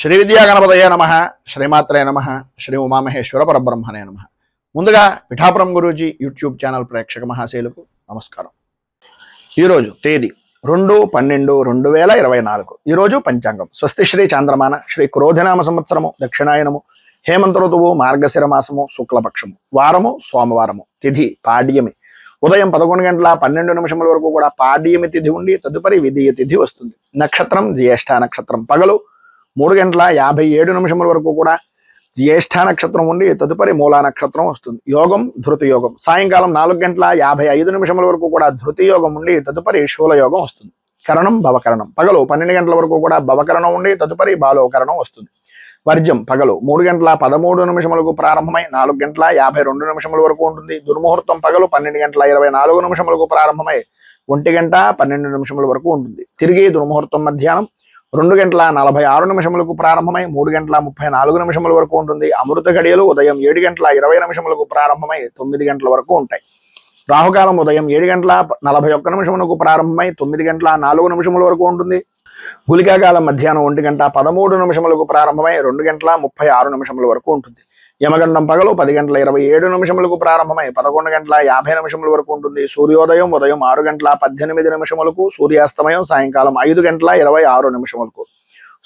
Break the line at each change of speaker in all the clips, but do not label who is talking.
శ్రీ విద్యా గణపతయే నమః, శ్రీమాత్రే నమః, శ్రీ ఉమామహేశ్వర పరబ్రహ్మణే నమః. ముందుగా పిఠాపురం గురూజీ యూట్యూబ్ ఛానల్ ప్రేక్షక మహాశైలకు నమస్కారం. ఈరోజు తేదీ 2/12/2024. ఈరోజు పంచాంగం స్వస్తి శ్రీ చాంద్రమాన శ్రీ క్రోధినామ సంవత్సరము దక్షిణాయనము హేమంత ఋతువు మార్గశిర మాసము శుక్లపక్షము వారము సోమవారము తిథి పాడ్యమి ఉదయం 11:12 వరకు కూడా పాడ్యమి తిథి ఉండి తదుపరి విధియ తిథి వస్తుంది. నక్షత్రం జ్యేష్ఠ నక్షత్రం పగలు 3:57 వరకు కూడా జ్యేష్ఠ నక్షత్రం ఉండి తదుపరి మూలా నక్షత్రం వస్తుంది. యోగం ధృతి యోగం సాయంకాలం 4:55 వరకు కూడా ధృతి యోగం ఉండి తదుపరి శూల యోగం వస్తుంది. కరణం భవకరణం పగలు 12 గంటల వరకు కూడా భవకరణం ఉండి తదుపరి బాలోకరణం వస్తుంది. వర్జం పగలు 3:13 ప్రారంభమై 4:52 వరకు ఉంటుంది. దుర్ముహూర్తం పగలు 12:24 ప్రారంభమై 1:12 వరకు ఉంటుంది. తిరిగి దుర్ముహూర్తం మధ్యాహ్నం 2:46 ప్రారంభమై 3:34 వరకు ఉంటుంది. అమృత గడియలు ఉదయం 7:20 ప్రారంభమై 9 గంటల వరకు ఉంటాయి. రాహుకాలం ఉదయం 7:41 ప్రారంభమై 9:04 వరకు ఉంటుంది. గుళికాకాలం మధ్యాహ్నం 1:13 ప్రారంభమై 2:36 వరకు ఉంటుంది. యమగండం పగలు 10:27 ప్రారంభమై 11:50 వరకు ఉంటుంది. సూర్యోదయం ఉదయం 6:18 సూర్యాస్తమయం సాయంకాలం 5:26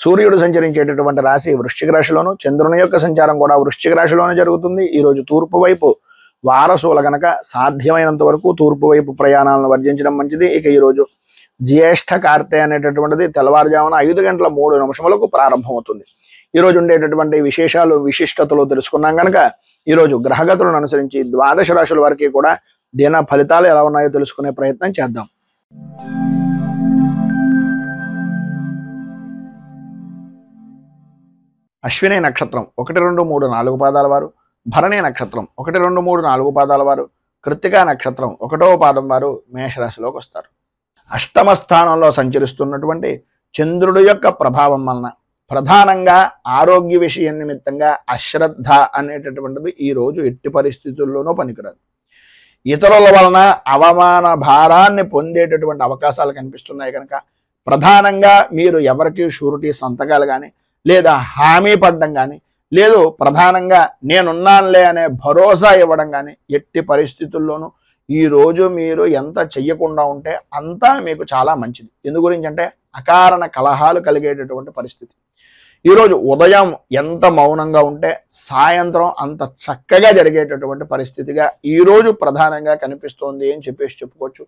సూర్యుడు సంచరించేటటువంటి రాశి వృశ్చిక రాశిలోను, చంద్రుని యొక్క సంచారం కూడా వృశ్చిక రాశిలోనే జరుగుతుంది. ఈరోజు తూర్పు వైపు వారసుల గనక సాధ్యమైనంత వరకు తూర్పు వైపు ప్రయాణాలను వర్జించడం మంచిది. ఇక ఈరోజు జ్యేష్ఠ కార్తె అనేటటువంటిది తెల్లవారుజామున 5:03 ప్రారంభమవుతుంది. ఈరోజు ఉండేటటువంటి విశేషాలు విశిష్టతలు తెలుసుకున్నాం కనుక ఈరోజు గ్రహగతులను అనుసరించి ద్వాదశ రాశుల వారికి కూడా దిన ఫలితాలు ఎలా ఉన్నాయో తెలుసుకునే ప్రయత్నం చేద్దాం. అశ్విని నక్షత్రం 1, 2, 3, 4 పాదాల వారు, భరణి నక్షత్రం 1, 2, 3, 4 పాదాల వారు, కృత్తికా నక్షత్రం 1వ పాదం వారు మేషరాశిలోకి వస్తారు. అష్టమ స్థానంలో సంచరిస్తున్నటువంటి చంద్రుడి యొక్క ప్రభావం వలన ప్రధానంగా ఆరోగ్య విషయం నిమిత్తంగా అశ్రద్ధ అనేటటువంటిది ఈ రోజు ఎట్టి పరిస్థితుల్లోనూ పనికిరాదు. ఇతరుల వలన అవమాన భారాన్ని పొందేటటువంటి అవకాశాలు కనిపిస్తున్నాయి కనుక ప్రధానంగా మీరు ఎవరికి షూరిటీ సంతకాలు కానీ లేదా హామీ పడడం కానీ లేదు ప్రధానంగా నేనున్నానులే అనే భరోసా ఇవ్వడం కానీ ఎట్టి పరిస్థితుల్లోనూ ఈ రోజు మీరు ఎంత చెయ్యకుండా ఉంటే అంతా మీకు చాలా మంచిది. ఎందు గురించి అంటే అకారణ కలహాలు కలిగేటటువంటి పరిస్థితి. ఈరోజు ఉదయం ఎంత మౌనంగా ఉంటే సాయంత్రం అంత చక్కగా జరిగేటటువంటి పరిస్థితిగా ఈరోజు ప్రధానంగా కనిపిస్తోంది అని చెప్పుకోవచ్చు.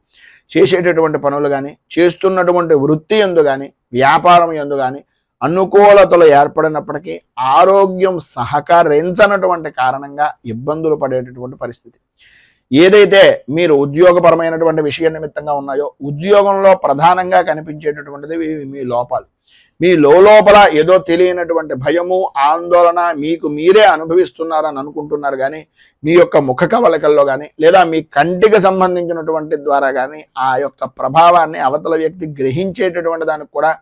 చేసేటటువంటి పనులు కానీ చేస్తున్నటువంటి వృత్తి యందు కానీ వ్యాపారం యందు కానీ అనుకూలతలు ఏర్పడినప్పటికీ ఆరోగ్యం సహకరించనటువంటి కారణంగా ఇబ్బందులు పడేటటువంటి పరిస్థితి. ఏదైతే మీరు ఉద్యోగపరమైనటువంటి విషయం నిమిత్తంగా ఉన్నాయో ఉద్యోగంలో ప్రధానంగా కనిపించేటటువంటిది మీ లోపాలు. మీ లోపల ఏదో తెలియనటువంటి భయము ఆందోళన మీకు మీరే అనుభవిస్తున్నారని అనుకుంటున్నారు కానీ మీ యొక్క ముఖ కవళికల్లో కానీ లేదా మీ కంటికి సంబంధించినటువంటి ద్వారా కానీ ఆ యొక్క ప్రభావాన్ని అవతల వ్యక్తి గ్రహించేటటువంటి దానికి కూడా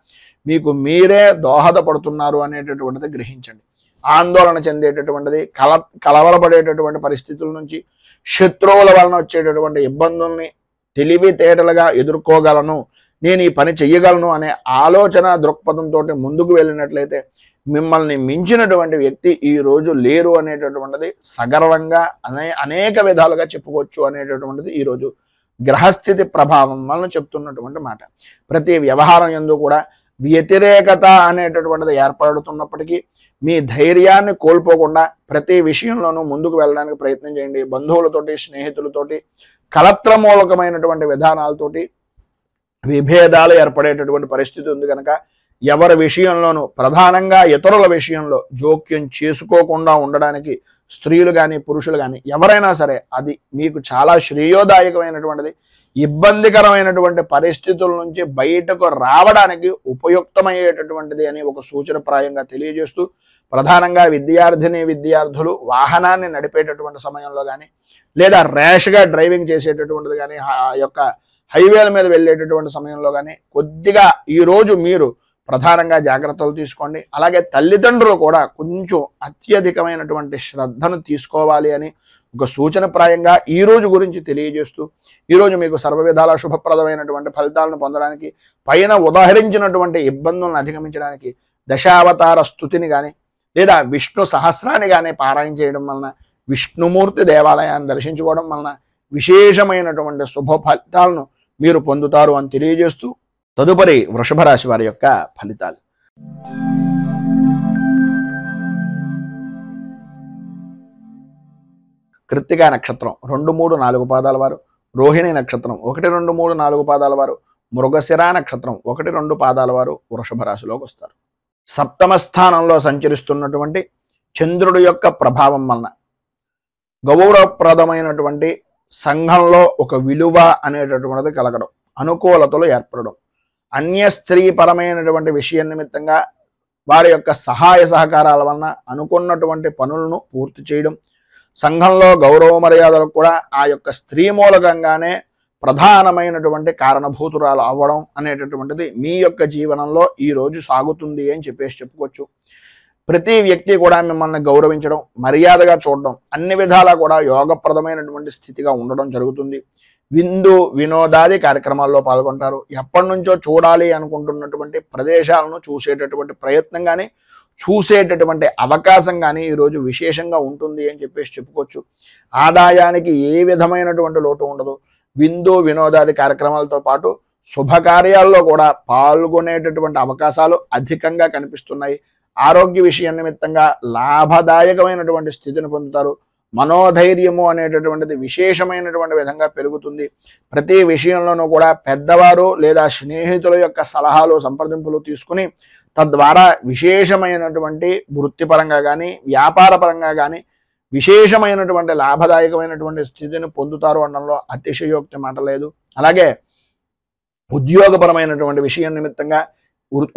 మీకు మీరే దోహదపడుతున్నారు అనేటటువంటిది గ్రహించండి. ఆందోళన చెందేటటువంటిది కలవరపడేటటువంటి పరిస్థితుల నుంచి శత్రువుల వలన వచ్చేటటువంటి ఇబ్బందుల్ని తెలివితేటలుగా ఎదుర్కోగలను, నేను ఈ పని చెయ్యగలను అనే ఆలోచన దృక్పథంతో ముందుకు వెళ్ళినట్లయితే మిమ్మల్ని మించినటువంటి వ్యక్తి ఈ రోజు లేరు అనేటటువంటిది సగర్వంగా అనేక విధాలుగా చెప్పుకోవచ్చు అనేటటువంటిది ఈరోజు గ్రహస్థితి ప్రభావం వలన చెప్తున్నటువంటి మాట. ప్రతి వ్యవహారం యందు కూడా వ్యతిరేకత అనేటటువంటిది ఏర్పడుతున్నప్పటికీ మీ ధైర్యాన్ని కోల్పోకుండా ప్రతి విషయంలోనూ ముందుకు వెళ్ళడానికి ప్రయత్నం చేయండి. బంధువులతోటి స్నేహితులతోటి కలత్రమూలకమైనటువంటి విధానాలతోటి విభేదాలు ఏర్పడేటటువంటి పరిస్థితి ఉంది కనుక ఎవరి విషయంలోనూ ప్రధానంగా ఇతరుల విషయంలో జోక్యం చేసుకోకుండా ఉండడానికి స్త్రీలు కానీ పురుషులు కానీ ఎవరైనా సరే అది మీకు చాలా శ్రేయోదాయకమైనటువంటిది. ఇబ్బందికరమైనటువంటి పరిస్థితుల నుంచి బయటకు రావడానికి ఉపయుక్తమయ్యేటటువంటిది అని ఒక సూచనప్రాయంగా తెలియజేస్తూ ప్రధానంగా విద్యార్థులు వాహనాన్ని నడిపేటటువంటి సమయంలో కానీ లేదా ర్యాష్గా డ్రైవింగ్ చేసేటటువంటిది కానీ ఆ యొక్క హైవేల మీద వెళ్ళేటటువంటి సమయంలో కానీ కొద్దిగా ఈరోజు మీరు ప్రధానంగా జాగ్రత్తలు తీసుకోండి. అలాగే తల్లిదండ్రులు కూడా కొంచెం అత్యధికమైనటువంటి శ్రద్ధను తీసుకోవాలి అని ఒక సూచనప్రాయంగా ఈ రోజు గురించి తెలియజేస్తూ ఈరోజు మీకు సర్వ విధాల శుభప్రదమైనటువంటి ఫలితాలను పొందడానికి పైన ఉదాహరించినటువంటి ఇబ్బందులను అధిగమించడానికి దశావతార స్తుతిని కానీ లేదా విష్ణు సహస్రాన్ని కానీ పారాయణ చేయడం వలన, విష్ణుమూర్తి దేవాలయాన్ని దర్శించుకోవడం వలన విశేషమైనటువంటి శుభ ఫలితాలను మీరు పొందుతారు అని తెలియజేస్తూ తదుపరి వృషభ రాశి వారి యొక్క ఫలితాలు. కృత్తికా నక్షత్రం 2, 3, 4 పాదాల వారు, రోహిణి నక్షత్రం 1, 2, 3, 4 పాదాల వారు, మృగశిర నక్షత్రం 1, 2 పాదాల వారు వృషభ రాశిలోకి వస్తారు. సప్తమ స్థానంలో సంచరిస్తున్నటువంటి చంద్రుడి యొక్క ప్రభావం వలన గౌరవప్రదమైనటువంటి సంఘంలో ఒక విలువ అనేటటువంటిది కలగడం, అనుకూలతలు ఏర్పడడం, అన్య స్త్రీపరమైనటువంటి విషయం నిమిత్తంగా వారి యొక్క సహాయ సహకారాల వలన అనుకున్నటువంటి పనులను పూర్తి చేయడం, సంఘంలో గౌరవ మర్యాదలకు కూడా ఆ యొక్క స్త్రీ మూలకంగానే ప్రధానమైనటువంటి కారణభూతురాలు అవ్వడం అనేటటువంటిది మీ యొక్క జీవనంలో ఈరోజు సాగుతుంది అని చెప్పుకోవచ్చు. ప్రతి వ్యక్తి కూడా మిమ్మల్ని గౌరవించడం, మర్యాదగా చూడడం, అన్ని విధాలా కూడా యోగప్రదమైనటువంటి స్థితిగా ఉండడం జరుగుతుంది. విందు వినోదాది కార్యక్రమాల్లో పాల్గొంటారు. ఎప్పటి నుంచో చూడాలి అనుకుంటున్నటువంటి ప్రదేశాలను చూసేటటువంటి ప్రయత్నం కానీ చూసేటటువంటి అవకాశం కానీ ఈరోజు విశేషంగా ఉంటుంది అని చెప్పుకోవచ్చు. ఆదాయానికి ఏ విధమైనటువంటి లోటు ఉండదు. విందు వినోదాది కార్యక్రమాలతో పాటు శుభకార్యాల్లో కూడా పాల్గొనేటటువంటి అవకాశాలు అధికంగా కనిపిస్తున్నాయి. ఆరోగ్య విషయం నిమిత్తంగా లాభదాయకమైనటువంటి స్థితిని పొందుతారు. మనోధైర్యము అనేటటువంటిది విశేషమైనటువంటి విధంగా పెరుగుతుంది. ప్రతి విషయంలోనూ కూడా పెద్దవారు లేదా స్నేహితుల యొక్క సలహాలు సంప్రదింపులు తీసుకుని తద్వారా విశేషమైనటువంటి వృత్తిపరంగా కానీ వ్యాపార పరంగా కానీ విశేషమైనటువంటి లాభదాయకమైనటువంటి స్థితిని పొందుతారు అనడంలో అతిశయోక్తి మాట లేదు. అలాగే ఉద్యోగపరమైనటువంటి విషయం నిమిత్తంగా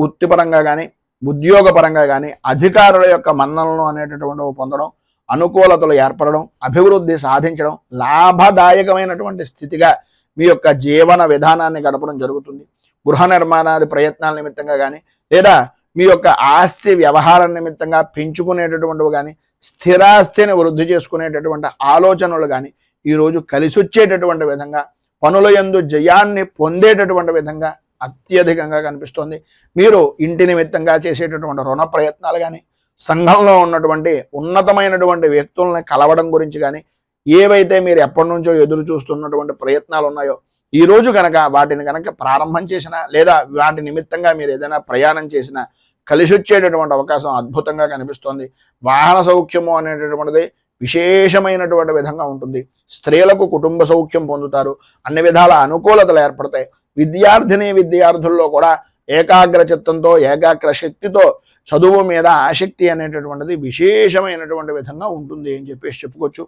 వృత్తిపరంగా కానీ ఉద్యోగపరంగా కానీ అధికారుల యొక్క మన్ననలను అనేటటువంటివి పొందడం, అనుకూలతలు ఏర్పడడం, అభివృద్ధి సాధించడం, లాభదాయకమైనటువంటి స్థితిగా మీ యొక్క జీవన విధానాన్ని గడపడం జరుగుతుంది. గృహ నిర్మాణాది ప్రయత్నాల నిమిత్తంగా కానీ లేదా మీ యొక్క ఆస్తి వ్యవహారం నిమిత్తంగా పెంచుకునేటటువంటివి కానీ స్థిరాస్తిని వృద్ధి చేసుకునేటటువంటి ఆలోచనలు కానీ ఈరోజు కలిసి వచ్చేటటువంటి విధంగా పనుల యందు జయాన్ని పొందేటటువంటి విధంగా అత్యధికంగా కనిపిస్తోంది. మీరు ఇంటి నిమిత్తంగా చేసేటటువంటి రుణ ప్రయత్నాలు కానీ సంఘంలో ఉన్నటువంటి ఉన్నతమైనటువంటి వ్యక్తుల్ని కలవడం గురించి కానీ ఏవైతే మీరు ఎప్పటి నుంచో ఎదురు చూస్తున్నటువంటి ప్రయత్నాలు ఉన్నాయో ఈరోజు కనుక వాటిని కనుక ప్రారంభం చేసినా లేదా వాటి నిమిత్తంగా మీరు ఏదైనా ప్రయాణం చేసినా కలిసి వచ్చేటటువంటి అవకాశం అద్భుతంగా కనిపిస్తోంది. వాహన సౌఖ్యము అనేటటువంటిది విశేషమైనటువంటి విధంగా ఉంటుంది. స్త్రీలకు కుటుంబ సౌఖ్యం పొందుతారు. అన్ని విధాల అనుకూలతలు ఏర్పడతాయి. విద్యార్థుల్లో కూడా ఏకాగ్ర చిత్తంతో ఏకాగ్ర శక్తితో చదువు మీద ఆసక్తి అనేటటువంటిది విశేషమైనటువంటి విధంగా ఉంటుంది అని చెప్పుకోవచ్చు.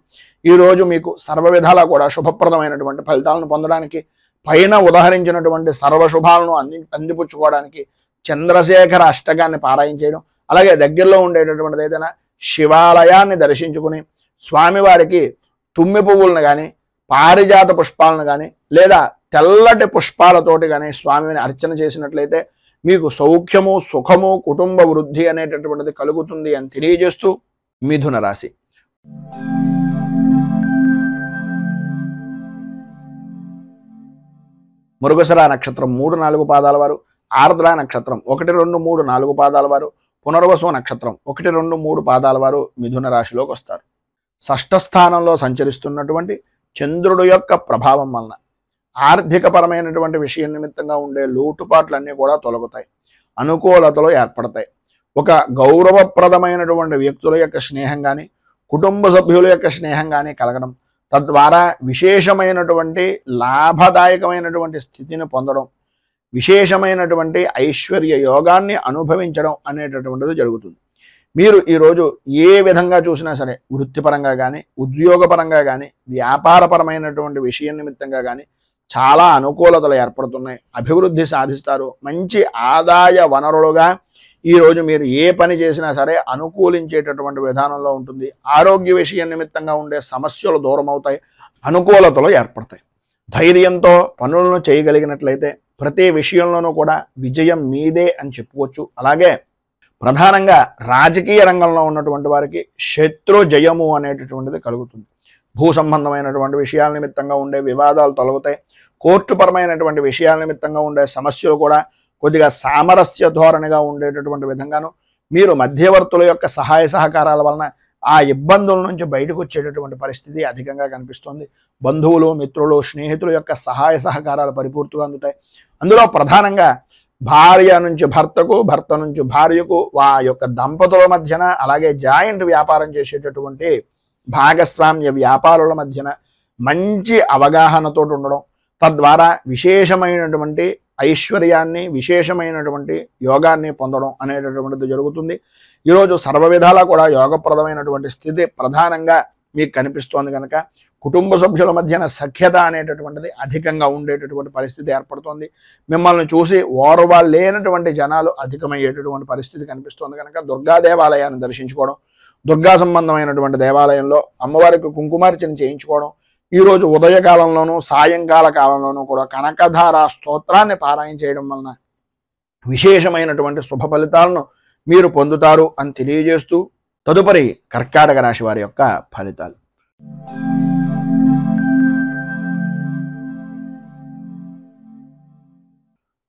ఈరోజు మీకు సర్వ విధాలా కూడా శుభప్రదమైనటువంటి ఫలితాలను పొందడానికి పైన ఉదాహరించినటువంటి సర్వశుభాలను అందిపుచ్చుకోవడానికి చంద్రశేఖర అష్టకాన్ని పారాయణ చేయడం, అలాగే దగ్గరలో ఉండేటటువంటిది ఏదైనా శివాలయాన్ని దర్శించుకుని స్వామివారికి తుమ్మి పువ్వులను కానీ పారిజాత పుష్పాలను కానీ లేదా తెల్లటి పుష్పాలతోటి కానీ స్వామిని అర్చన చేసినట్లయితే మీకు సౌఖ్యము సుఖము కుటుంబ వృద్ధి అనేటటువంటిది కలుగుతుంది అని తెలియజేస్తూ మిథున రాశి. మృగశిర నక్షత్రం 3, 4 పాదాల వారు, ఆర్ద్ర నక్షత్రం 1, 2, 3, 4 పాదాల వారు, పునర్వసు నక్షత్రం 1, 2, 3 పాదాల వారు మిథున రాశిలోకి వస్తారు. షష్ఠ స్థానంలో సంచరిస్తున్నటువంటి చంద్రుడు యొక్క ప్రభావం వలన ఆర్థికపరమైనటువంటి విషయం నిమిత్తంగా ఉండే లోటుపాట్లన్నీ కూడా తొలగుతాయి. అనుకూలతలు ఏర్పడతాయి. ఒక గౌరవప్రదమైనటువంటి వ్యక్తుల యొక్క స్నేహం కానీ కుటుంబ సభ్యుల యొక్క స్నేహం కానీ కలగడం, తద్వారా విశేషమైనటువంటి లాభదాయకమైనటువంటి స్థితిని పొందడం, విశేషమైనటువంటి ఐశ్వర్య యోగాన్ని అనుభవించడం అనేటటువంటిది జరుగుతుంది. మీరు ఈరోజు ఏ విధంగా చూసినా సరే వృత్తిపరంగా కానీ ఉద్యోగపరంగా కానీ వ్యాపారపరమైనటువంటి విషయం నిమిత్తంగా కానీ చాలా అనుకూలతలు ఏర్పడుతున్నాయి. అభివృద్ధి సాధిస్తారు. మంచి ఆదాయ వనరులుగా ఈరోజు మీరు ఏ పని చేసినా సరే అనుకూలించేటటువంటి విధానంలో ఉంటుంది. ఆరోగ్య విషయం నిమిత్తంగా ఉండే సమస్యలు దూరం అవుతాయి. అనుకూలతలు ఏర్పడతాయి. ధైర్యంతో పనులను చేయగలిగినట్లయితే ప్రతి విషయంలోనూ కూడా విజయం మీదే అని చెప్పుకోవచ్చు. అలాగే ప్రధానంగా రాజకీయ రంగంలో ఉన్నటువంటి వారికి శత్రు జయము అనేటటువంటిది కలుగుతుంది. భూ సంబంధమైనటువంటి విషయాల నిమిత్తంగా ఉండే వివాదాలు తొలగుతాయి. కోర్టుపరమైనటువంటి విషయాల నిమిత్తంగా ఉండే సమస్యలు కూడా కొద్దిగా సామరస్య ధోరణిగా ఉండేటటువంటి విధంగాను, మీరు మధ్యవర్తుల యొక్క సహాయ సహకారాల వలన ఆ ఇబ్బందుల నుంచి బయటకు వచ్చేటటువంటి పరిస్థితి అధికంగా కనిపిస్తుంది. బంధువులు, మిత్రులు, స్నేహితుల యొక్క సహాయ సహకారాలు పరిపూర్తిగా అందుతాయి. అందులో ప్రధానంగా భార్య నుంచి భర్తకు, భర్త నుంచి భార్యకు, ఆ యొక్క దంపతుల మధ్యన, అలాగే జాయింట్ వ్యాపారం చేసేటటువంటి భాగస్వామ్య వ్యాపారుల మధ్యన మంచి అవగాహనతో ఉండడం, తద్వారా విశేషమైనటువంటి ఐశ్వర్యాన్ని, విశేషమైనటువంటి యోగాన్ని పొందడం అనేటటువంటిది జరుగుతుంది. ఈరోజు సర్వ విధాలా కూడా యోగప్రదమైనటువంటి స్థితి ప్రధానంగా మీకు కనిపిస్తోంది కనుక కుటుంబ సభ్యుల మధ్యన సఖ్యత అనేటటువంటిది అధికంగా ఉండేటటువంటి పరిస్థితి ఏర్పడుతోంది. మిమ్మల్ని చూసి ఓర్వలేనటువంటి జనాలు అధికమయ్యేటటువంటి పరిస్థితి కనిపిస్తోంది కనుక దుర్గా దేవాలయాన్ని దర్శించుకోవడం, దుర్గా సంబంధమైనటువంటి దేవాలయంలో అమ్మవారికి కుంకుమార్చన చేయించుకోవడం, ఈరోజు ఉదయకాలంలోనూ సాయంకాల కాలంలోనూ కూడా కనకధార స్తోత్రాన్ని పారాయణ చేయడం వలన విశేషమైనటువంటి శుభ ఫలితాలను మీరు పొందుతారు అని తెలియజేస్తూ, తదుపరి కర్కాటక రాశి వారి యొక్క ఫలితాలు.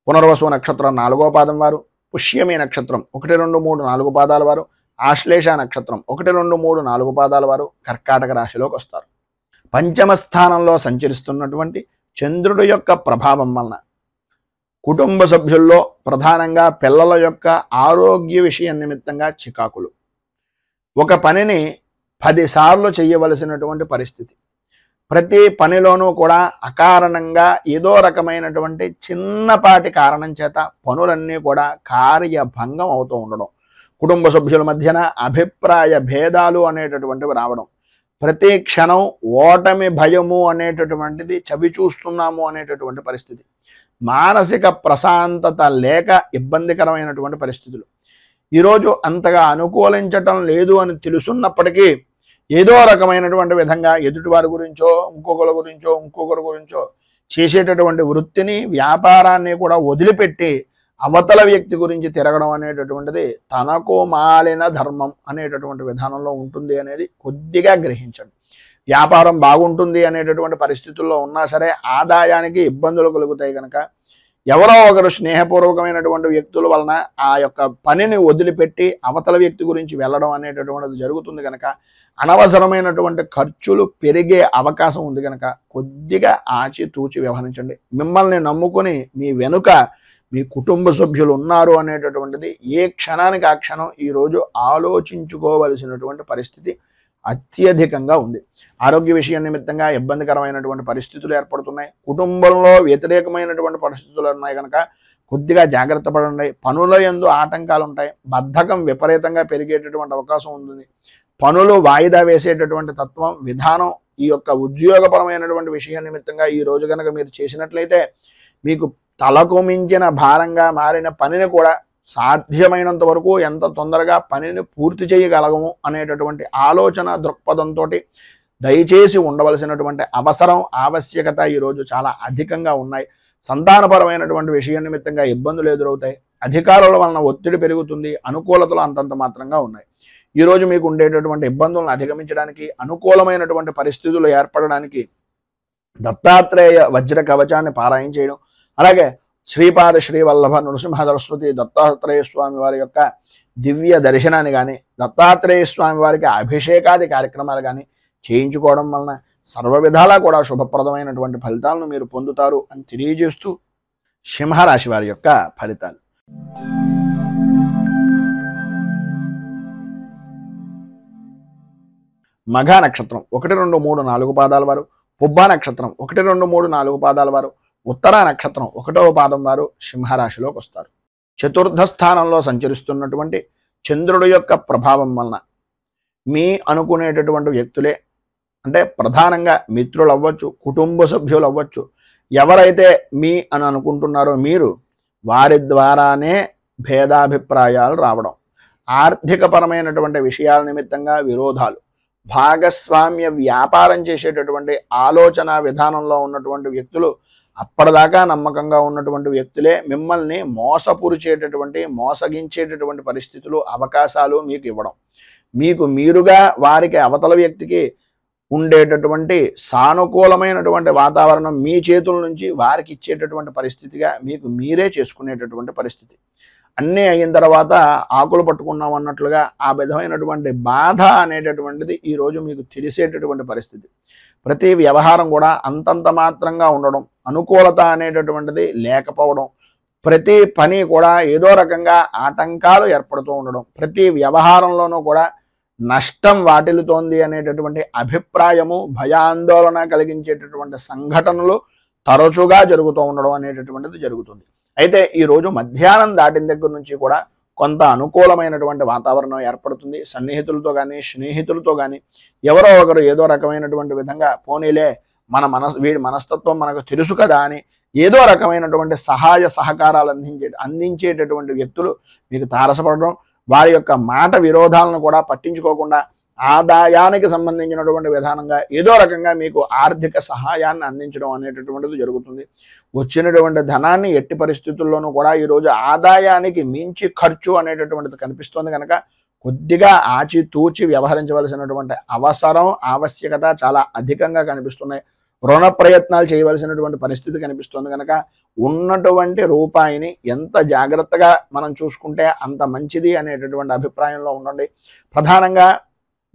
పునర్వసు నక్షత్రం 4వ పాదం వారు, పుష్యమి నక్షత్రం 1, 2, 3, 4 పాదాల వారు, ఆశ్లేష నక్షత్రం 1, 2, 3, 4 పాదాల వారు కర్కాటక రాశిలోకి వస్తారు. పంచమ స్థానంలో సంచరిస్తున్నటువంటి చంద్రుడి యొక్క ప్రభావం వలన కుటుంబ సభ్యుల్లో ప్రధానంగా పిల్లల యొక్క ఆరోగ్య విషయం నిమిత్తంగా చికాకులు, ఒక పనిని 10 సార్లు చేయవలసినటువంటి పరిస్థితి, ప్రతి పనిలోనూ కూడా అకారణంగా ఏదో రకమైనటువంటి చిన్నపాటి కారణం చేత పనులన్నీ కూడా కార్యభంగం అవుతూ ఉండడం, కుటుంబ సభ్యుల మధ్యన అభిప్రాయ భేదాలు అనేటటువంటివి రావడం, ప్రతి క్షణం ఓటమి భయము అనేటటువంటిది చవి చూస్తున్నాము అనేటటువంటి పరిస్థితి, మానసిక ప్రశాంతత లేక ఇబ్బందికరమైనటువంటి పరిస్థితులు. ఈరోజు అంతగా అనుకూలించటం లేదు అని తెలుసున్నప్పటికీ ఏదో రకమైనటువంటి విధంగా ఎదుటివారి గురించో, ఇంకొకరి గురించో చేసేటటువంటి వృత్తిని, వ్యాపారాన్ని కూడా వదిలిపెట్టి అవతల వ్యక్తి గురించి తిరగడం అనేటటువంటిది తనకు మాలిన ధర్మం అనేటటువంటి విధానంలో ఉంటుంది అనేది కొద్దిగా గ్రహించండి. వ్యాపారం బాగుంటుంది అనేటటువంటి పరిస్థితుల్లో ఉన్నా సరే ఆదాయానికి ఇబ్బందులు కలుగుతాయి కనుక ఎవరో ఒకరు స్నేహపూర్వకమైనటువంటి వ్యక్తుల వలన ఆ యొక్క పనిని వదిలిపెట్టి అవతల వ్యక్తి గురించి వెళ్ళడం అనేటటువంటిది జరుగుతుంది కనుక అనవసరమైనటువంటి ఖర్చులు పెరిగే అవకాశం ఉంది కనుక కొద్దిగా ఆచితూచి వ్యవహరించండి. మిమ్మల్ని నమ్ముకొని మీ వెనుక మీ కుటుంబ సభ్యులు ఉన్నారు అనేటటువంటిది ఏ క్షణానికి ఆ క్షణం ఈరోజు ఆలోచించుకోవలసినటువంటి పరిస్థితి అత్యధికంగా ఉంది. ఆరోగ్య విషయం నిమిత్తంగా ఇబ్బందికరమైనటువంటి పరిస్థితులు ఏర్పడుతున్నాయి. కుటుంబంలో వ్యతిరేకమైనటువంటి పరిస్థితులు ఉన్నాయి కనుక కొద్దిగా జాగ్రత్త పడండి. పనుల యందు ఆటంకాలు ఉంటాయి. బద్ధకం విపరీతంగా పెరిగేటటువంటి అవకాశం ఉంటుంది. పనులు వాయిదా వేసేటటువంటి తత్వం, విధానం ఈ యొక్క ఉద్యోగపరమైనటువంటి విషయం నిమిత్తంగా ఈ రోజు కనుక మీరు చేసినట్లయితే మీకు తలకు మించిన భారంగా మారిన పనిని కూడా సాధ్యమైనంత వరకు ఎంత తొందరగా పనిని పూర్తి చేయగలగము అనేటటువంటి ఆలోచన దృక్పథంతో దయచేసి ఉండవలసినటువంటి అవసరం, ఆవశ్యకత ఈరోజు చాలా అధికంగా ఉన్నాయి. సంతానపరమైనటువంటి విషయం నిమిత్తంగా ఇబ్బందులు ఎదురవుతాయి. అధికారుల వలన ఒత్తిడి పెరుగుతుంది. అనుకూలతలు అంతంత మాత్రంగా ఉన్నాయి. ఈరోజు మీకు ఉండేటటువంటి ఇబ్బందులను అధిగమించడానికి, అనుకూలమైనటువంటి పరిస్థితులు ఏర్పడడానికి దత్తాత్రేయ వజ్ర కవచాన్ని పారాయణ చేయడం, అలాగే శ్రీపాద శ్రీవల్లభ నృసింహ సరస్వతి దత్తాత్రేయ స్వామి వారి యొక్క దివ్య దర్శనాన్ని కానీ, దత్తాత్రేయ స్వామి వారికి అభిషేకాది కార్యక్రమాలు కానీ చేయించుకోవడం వలన సర్వ విధాలా కూడా శుభప్రదమైనటువంటి ఫలితాలను మీరు పొందుతారు అని తెలియజేస్తూ సింహరాశి వారి యొక్క ఫలితాలు. మఘ నక్షత్రం 1, 2, 3, 4 పాదాల వారు, పుబ్బ నక్షత్రం 1, 2, 3, 4 పాదాల వారు, ఉత్తర నక్షత్రం 1వ పాదం వారు సింహరాశిలోకి వస్తారు. చతుర్థ స్థానంలో సంచరిస్తున్నటువంటి చంద్రుడి యొక్క ప్రభావం వలన మీ అనుకునేటటువంటి వ్యక్తులే, అంటే ప్రధానంగా మిత్రులు అవ్వచ్చు, కుటుంబ సభ్యులు అవ్వచ్చు, ఎవరైతే మీ అని అనుకుంటున్నారో మీరు వారి ద్వారానే భేదాభిప్రాయాలు రావడం, ఆర్థికపరమైనటువంటి విషయాల నిమిత్తంగా విరోధాలు, భాగస్వామ్య వ్యాపారం చేసేటటువంటి ఆలోచన విధానంలో ఉన్నటువంటి వ్యక్తులు, అప్పటిదాకా నమ్మకంగా ఉన్నటువంటి వ్యక్తులే మిమ్మల్ని మోసపురిచేటటువంటి, మోసగించేటటువంటి పరిస్థితులు, అవకాశాలు మీకు ఇవ్వడం, మీకు మీరుగా వారికి అవతల వ్యక్తికి ఉండేటటువంటి సానుకూలమైనటువంటి వాతావరణం మీ చేతుల నుంచి వారికి ఇచ్చేటటువంటి పరిస్థితిగా మీకు మీరే చేసుకునేటటువంటి పరిస్థితి. అన్నీ అయిన తర్వాత ఆకులు పట్టుకున్నాం అన్నట్లుగా ఆ విధమైనటువంటి బాధ అనేటటువంటిది ఈరోజు మీకు తెలిసేటటువంటి పరిస్థితి. ప్రతి వ్యవహారం కూడా అంతంత మాత్రంగా ఉండడం, అనుకూలత అనేటటువంటిది లేకపోవడం, ప్రతి పని కూడా ఏదో రకంగా ఆటంకాలు ఏర్పడుతూ ఉండడం, ప్రతి వ్యవహారంలోనూ కూడా నష్టం వాటిల్లుతోంది అనేటటువంటి అభిప్రాయము, భయాందోళన కలిగించేటటువంటి సంఘటనలు తరచుగా జరుగుతూ ఉండడం అనేటటువంటిది జరుగుతుంది. అయితే ఈరోజు మధ్యాహ్నం దాటిన దగ్గర నుంచి కూడా కొంత అనుకూలమైనటువంటి వాతావరణం ఏర్పడుతుంది. సన్నిహితులతో కానీ స్నేహితులతో కానీ ఎవరో ఒకరు ఏదో రకమైనటువంటి విధంగా పోనీలే వీడి మనస్తత్వం మనకు తెలుసు కదా అని ఏదో రకమైనటువంటి సహాయ సహకారాలు అందించేటటువంటి వ్యక్తులు మీకు తారసపడడం, వారి యొక్క మాట విరోధాలను కూడా పట్టించుకోకుండా ఆదాయానికి సంబంధించినటువంటి విధానంగా ఏదో రకంగా మీకు ఆర్థిక సహాయాన్ని అందించడం అనేటటువంటిది జరుగుతుంది. వచ్చినటువంటి ధనాన్ని ఎట్టి పరిస్థితుల్లోనూ కూడా ఈరోజు ఆదాయానికి మించి ఖర్చు అనేటటువంటిది కనిపిస్తుంది కనుక కొద్దిగా ఆచితూచి వ్యవహరించవలసినటువంటి అవసరం, ఆవశ్యకత చాలా అధికంగా కనిపిస్తున్నాయి. రుణ ప్రయత్నాలు చేయవలసినటువంటి పరిస్థితి కనిపిస్తుంది కనుక ఉన్నటువంటి రూపాయిని ఎంత జాగ్రత్తగా మనం చూసుకుంటే అంత మంచిది అనేటటువంటి అభిప్రాయంలో ఉండండి. ప్రధానంగా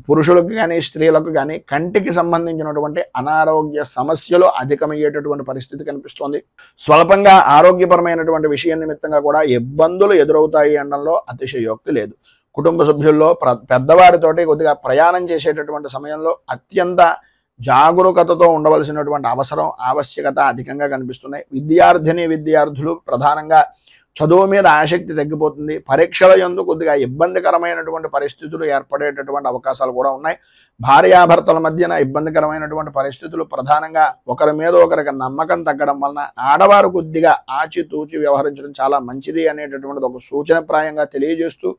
పురుషులకు కానీ స్త్రీలకు కానీ కంటికి సంబంధించినటువంటి అనారోగ్య సమస్యలు అధికమయ్యేటటువంటి పరిస్థితి కనిపిస్తోంది. స్వల్పంగా ఆరోగ్యపరమైనటువంటి విషయం నిమిత్తంగా కూడా ఇబ్బందులు ఎదురవుతాయి అనడంలో అతిశయోక్తి లేదు. కుటుంబ సభ్యుల్లో పెద్దవారితోటి కొద్దిగా ప్రయాణం చేసేటటువంటి సమయంలో అత్యంత జాగరూకతతో ఉండవలసినటువంటి అవసరం, ఆవశ్యకత అధికంగా కనిపిస్తున్నాయి. విద్యార్థులు ప్రధానంగా చదువు మీద ఆసక్తి తగ్గిపోతుంది. పరీక్షల యందు కొద్దిగా ఇబ్బందికరమైనటువంటి పరిస్థితులు ఏర్పడేటటువంటి అవకాశాలు కూడా ఉన్నాయి. భార్యాభర్తల మధ్యన ఇబ్బందికరమైనటువంటి పరిస్థితులు, ప్రధానంగా ఒకరి మీద ఒకరికి నమ్మకం తగ్గడం వలన ఆడవారు కొద్దిగా ఆచితూచి వ్యవహరించడం చాలా మంచిది అనేటటువంటిది ఒక సూచనప్రాయంగా తెలియజేస్తూ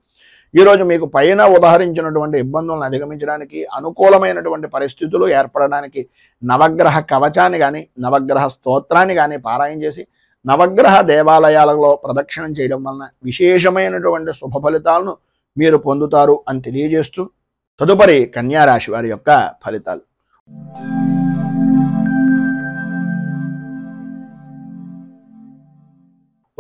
ఈరోజు మీకు పైన ఉదాహరించినటువంటి ఇబ్బందులను అధిగమించడానికి, అనుకూలమైనటువంటి పరిస్థితులు ఏర్పడడానికి నవగ్రహ కవచాన్ని కానీ నవగ్రహ స్తోత్రాన్ని కానీ పారాయణ చేసి నవగ్రహ దేవాలయాలలో ప్రదక్షిణం చేయడం వలన విశేషమైనటువంటి శుభ ఫలితాలను మీరు పొందుతారు అని తెలియజేస్తూ తదుపరి కన్యారాశి వారి యొక్క ఫలితాలు.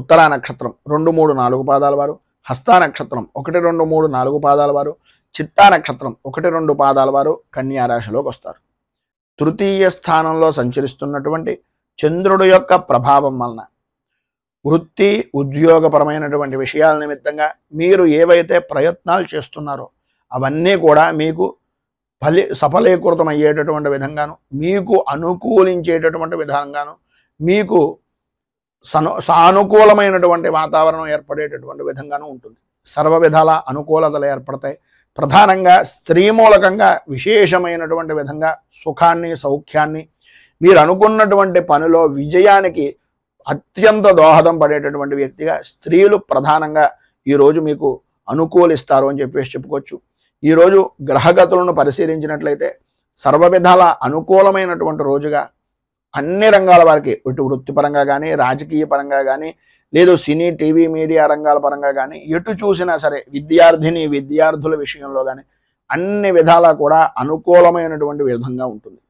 ఉత్తరా నక్షత్రం 2, 3, 4 పాదాల వారు, హస్తా నక్షత్రం 1, 2, 3, 4 పాదాల వారు, చిత్తా నక్షత్రం 1, 2 పాదాల వారు కన్యారాశిలోకి వస్తారు. తృతీయ స్థానంలో సంచరిస్తున్నటువంటి చంద్రుడు యొక్క ప్రభావం వలన వృత్తి ఉద్యోగపరమైనటువంటి విషయాల నిమిత్తంగా మీరు ఏవైతే ప్రయత్నాలు చేస్తున్నారో అవన్నీ కూడా మీకు సఫలీకృతం అయ్యేటటువంటి విధంగాను, మీకు అనుకూలించేటటువంటి విధంగాను, మీకు సానుకూలమైనటువంటి వాతావరణం ఏర్పడేటటువంటి విధంగాను ఉంటుంది. సర్వ విధాల అనుకూలతలు ఏర్పడతాయి. ప్రధానంగా స్త్రీ మూలకంగా విశేషమైనటువంటి విధంగా సుఖాన్ని, సౌఖ్యాన్ని, మీరు అనుకున్నటువంటి పనిలో విజయానికి అత్యంత దోహదం పడేటటువంటి వ్యక్తిగా స్త్రీలు ప్రధానంగా ఈరోజు మీకు అనుకూలిస్తారు అని చెప్పుకోవచ్చు. ఈరోజు గ్రహగతులను పరిశీలించినట్లయితే సర్వ విధాల అనుకూలమైనటువంటి రోజుగా అన్ని రంగాల వారికి, ఇటు వృత్తిపరంగా కానీ, రాజకీయ పరంగా కానీ, లేదు సినీ టీవీ మీడియా రంగాల పరంగా కానీ, ఎటు చూసినా సరే విద్యార్థుల విషయంలో కానీ అన్ని విధాలా కూడా అనుకూలమైనటువంటి విధంగా ఉంటుంది.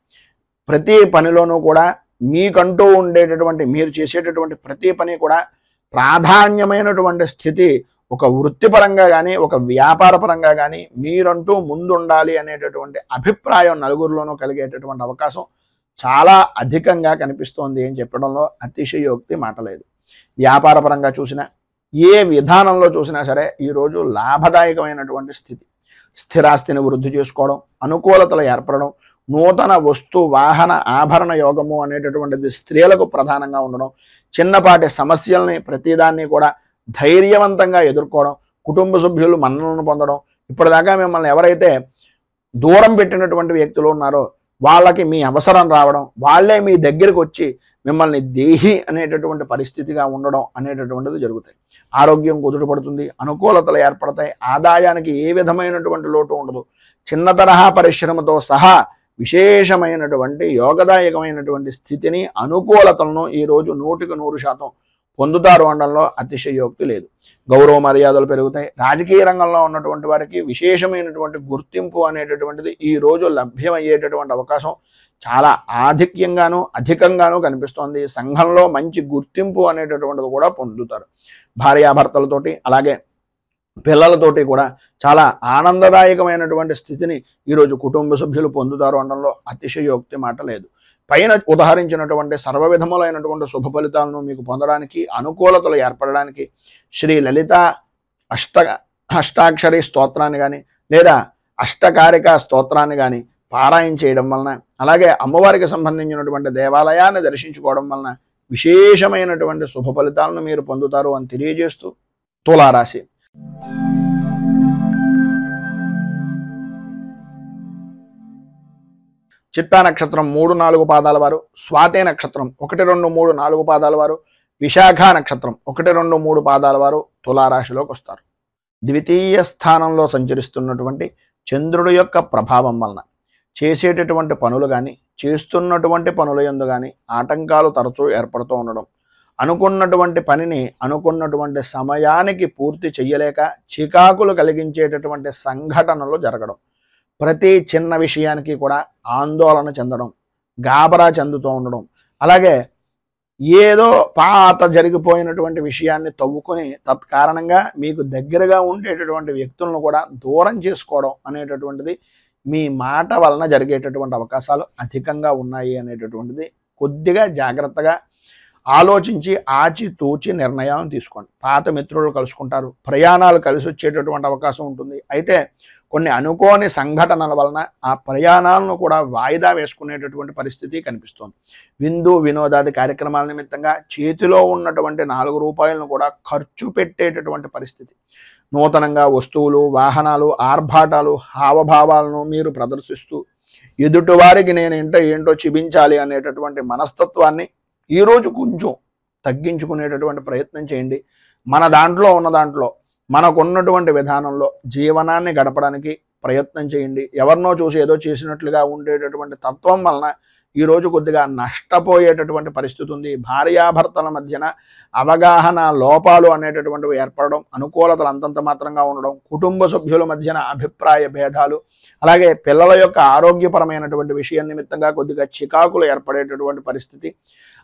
ప్రతి పనిలోనూ కూడా మీకంటూ ఉండేటటువంటి, మీరు చేసేటటువంటి ప్రతి పని కూడా ప్రాధాన్యమైనటువంటి స్థితి ఒక వృత్తిపరంగా కానీ, ఒక వ్యాపార పరంగా కానీ మీరంటూ ముందుండాలి అనేటటువంటి అభిప్రాయం నలుగురిలోనూ కలిగేటటువంటి అవకాశం చాలా అధికంగా కనిపిస్తోంది అని చెప్పడంలో అతిశయోక్తి మాట లేదు. వ్యాపార పరంగా చూసినా, ఏ విధానంలో చూసినా సరే ఈరోజు లాభదాయకమైనటువంటి స్థితి. స్థిరాస్తిని వృద్ధి చేసుకోవడం, అనుకూలతలు ఏర్పడడం, నూతన వస్తు వాహన ఆభరణ యోగము అనేటటువంటిది స్త్రీలకు ప్రధానంగా ఉండడం, చిన్నపాటి సమస్యల్ని ప్రతిదాన్ని కూడా ధైర్యవంతంగా ఎదుర్కోవడం, కుటుంబ సభ్యులు మన్ననలను పొందడం, ఇప్పటిదాకా మిమ్మల్ని ఎవరైతే దూరం పెట్టినటువంటి వ్యక్తులు ఉన్నారో వాళ్ళకి మీ అవసరం రావడం, వాళ్ళే మీ దగ్గరికి వచ్చి మిమ్మల్ని దేహి అనేటటువంటి పరిస్థితిగా ఉండడం అనేటటువంటిది జరుగుతాయి. ఆరోగ్యం కుదుటపడుతుంది, అనుకూలతలు ఏర్పడతాయి, ఆదాయానికి ఏ విధమైనటువంటి లోటు ఉండదు. చిన్న తరహా పరిశ్రమతో సహా విశేషమైనటువంటి యోగదాయకమైనటువంటి స్థితిని, అనుకూలతలను ఈరోజు 100% పొందుతారు అనడంలో అతిశయోక్తి లేదు. గౌరవ మర్యాదలు పెరుగుతాయి. రాజకీయ రంగంలో ఉన్నటువంటి వారికి విశేషమైనటువంటి గుర్తింపు అనేటటువంటిది ఈ రోజు లభ్యమయ్యేటటువంటి అవకాశం చాలా అధికంగాను కనిపిస్తోంది. సంఘంలో మంచి గుర్తింపు అనేటటువంటిది కూడా పొందుతారు. భార్యాభర్తలతోటి అలాగే పిల్లలతోటి కూడా చాలా ఆనందదాయకమైనటువంటి స్థితిని ఈరోజు కుటుంబ సభ్యులు పొందుతారు అనడంలో అతిశయోక్తి మాట లేదు. పైన ఉదహరించినటువంటి సర్వ విధములైనటువంటి శుభ ఫలితాలను మీకు పొందడానికి, అనుకూలతలు ఏర్పడడానికి శ్రీ లలిత అష్టాక్షరి స్తోత్రాన్ని కానీ లేదా అష్టకారిక స్తోత్రాన్ని కానీ పారాయణ చేయడం వలన, అలాగే అమ్మవారికి సంబంధించినటువంటి దేవాలయాన్ని దర్శించుకోవడం వలన విశేషమైనటువంటి శుభ ఫలితాలను మీరు పొందుతారు అని తెలియజేస్తూ తులారాశి. చిత్తా నక్షత్రం 3, 4 పాదాల వారు, స్వాతి నక్షత్రం 1, 2, 3, 4 పాదాల వారు, విశాఖ నక్షత్రం 1, 2, 3 పాదాల వారు తులారాశిలోకి వస్తారు. ద్వితీయ స్థానంలో సంచరిస్తున్నటువంటి చంద్రుడి యొక్క ప్రభావం వలన చేసేటటువంటి పనులు కానీ, చేస్తున్నటువంటి పనుల యందు కానీ ఆటంకాలు తరచూ ఏర్పడుతూ ఉండడం, అనుకున్నటువంటి పనిని అనుకున్నటువంటి సమయానికి పూర్తి చెయ్యలేక చికాకులు కలిగించేటటువంటి సంఘటనలు జరగడం, ప్రతి చిన్న విషయానికి కూడా ఆందోళన చెందడం, గాబరా చెందుతూ ఉండడం, అలాగే ఏదో పాత జరిగిపోయినటువంటి విషయాన్ని తవ్వుకొని తత్కారణంగా మీకు దగ్గరగా ఉండేటటువంటి వ్యక్తులను కూడా దూరం చేసుకోవడం అనేటటువంటిది మీ మాట వలన జరిగేటటువంటి అవకాశాలు అధికంగా ఉన్నాయి అనేటటువంటిది కొద్దిగా జాగ్రత్తగా ఆలోచించి ఆచితూచి నిర్ణయాలను తీసుకోండి. పాత మిత్రులు కలుసుకుంటారు, ప్రయాణాలు కలిసి వచ్చేటటువంటి అవకాశం ఉంటుంది. అయితే కొన్ని అనుకోని సంఘటనల వలన ఆ ప్రయాణాలను కూడా వాయిదా వేసుకునేటటువంటి పరిస్థితి కనిపిస్తుంది. విందు వినోదాది కార్యక్రమాల నిమిత్తంగా చేతిలో ఉన్నటువంటి 4 రూపాయలను కూడా ఖర్చు పెట్టేటటువంటి పరిస్థితి. నూతనంగా వస్తువులు, వాహనాలు, ఆర్భాటాలు, హావభావాలను మీరు ప్రదర్శిస్తూ ఎదుటివారికి నేను ఏంటో చూపించాలి అనేటటువంటి మనస్తత్వాన్ని ఈరోజు కొంచెం తగ్గించుకునేటటువంటి ప్రయత్నం చేయండి. మన దాంట్లో ఉన్న దాంట్లో మనకున్నటువంటి విధానంలో జీవనాన్ని గడపడానికి ప్రయత్నం చేయండి. ఎవరినో చూసి ఏదో చేసినట్లుగా ఉండేటటువంటి తత్వం వలన ఈరోజు కొద్దిగా నష్టపోయేటటువంటి పరిస్థితి ఉంది. భార్యాభర్తల మధ్యన అవగాహన లోపాలు అనేటటువంటివి ఏర్పడడం, అనుకూలతలు అంతంత మాత్రంగా ఉండడం, కుటుంబ సభ్యుల మధ్యన అభిప్రాయ భేదాలు, అలాగే పిల్లల యొక్క ఆరోగ్యపరమైనటువంటి విషయం నిమిత్తంగా కొద్దిగా చికాకులు ఏర్పడేటటువంటి పరిస్థితి,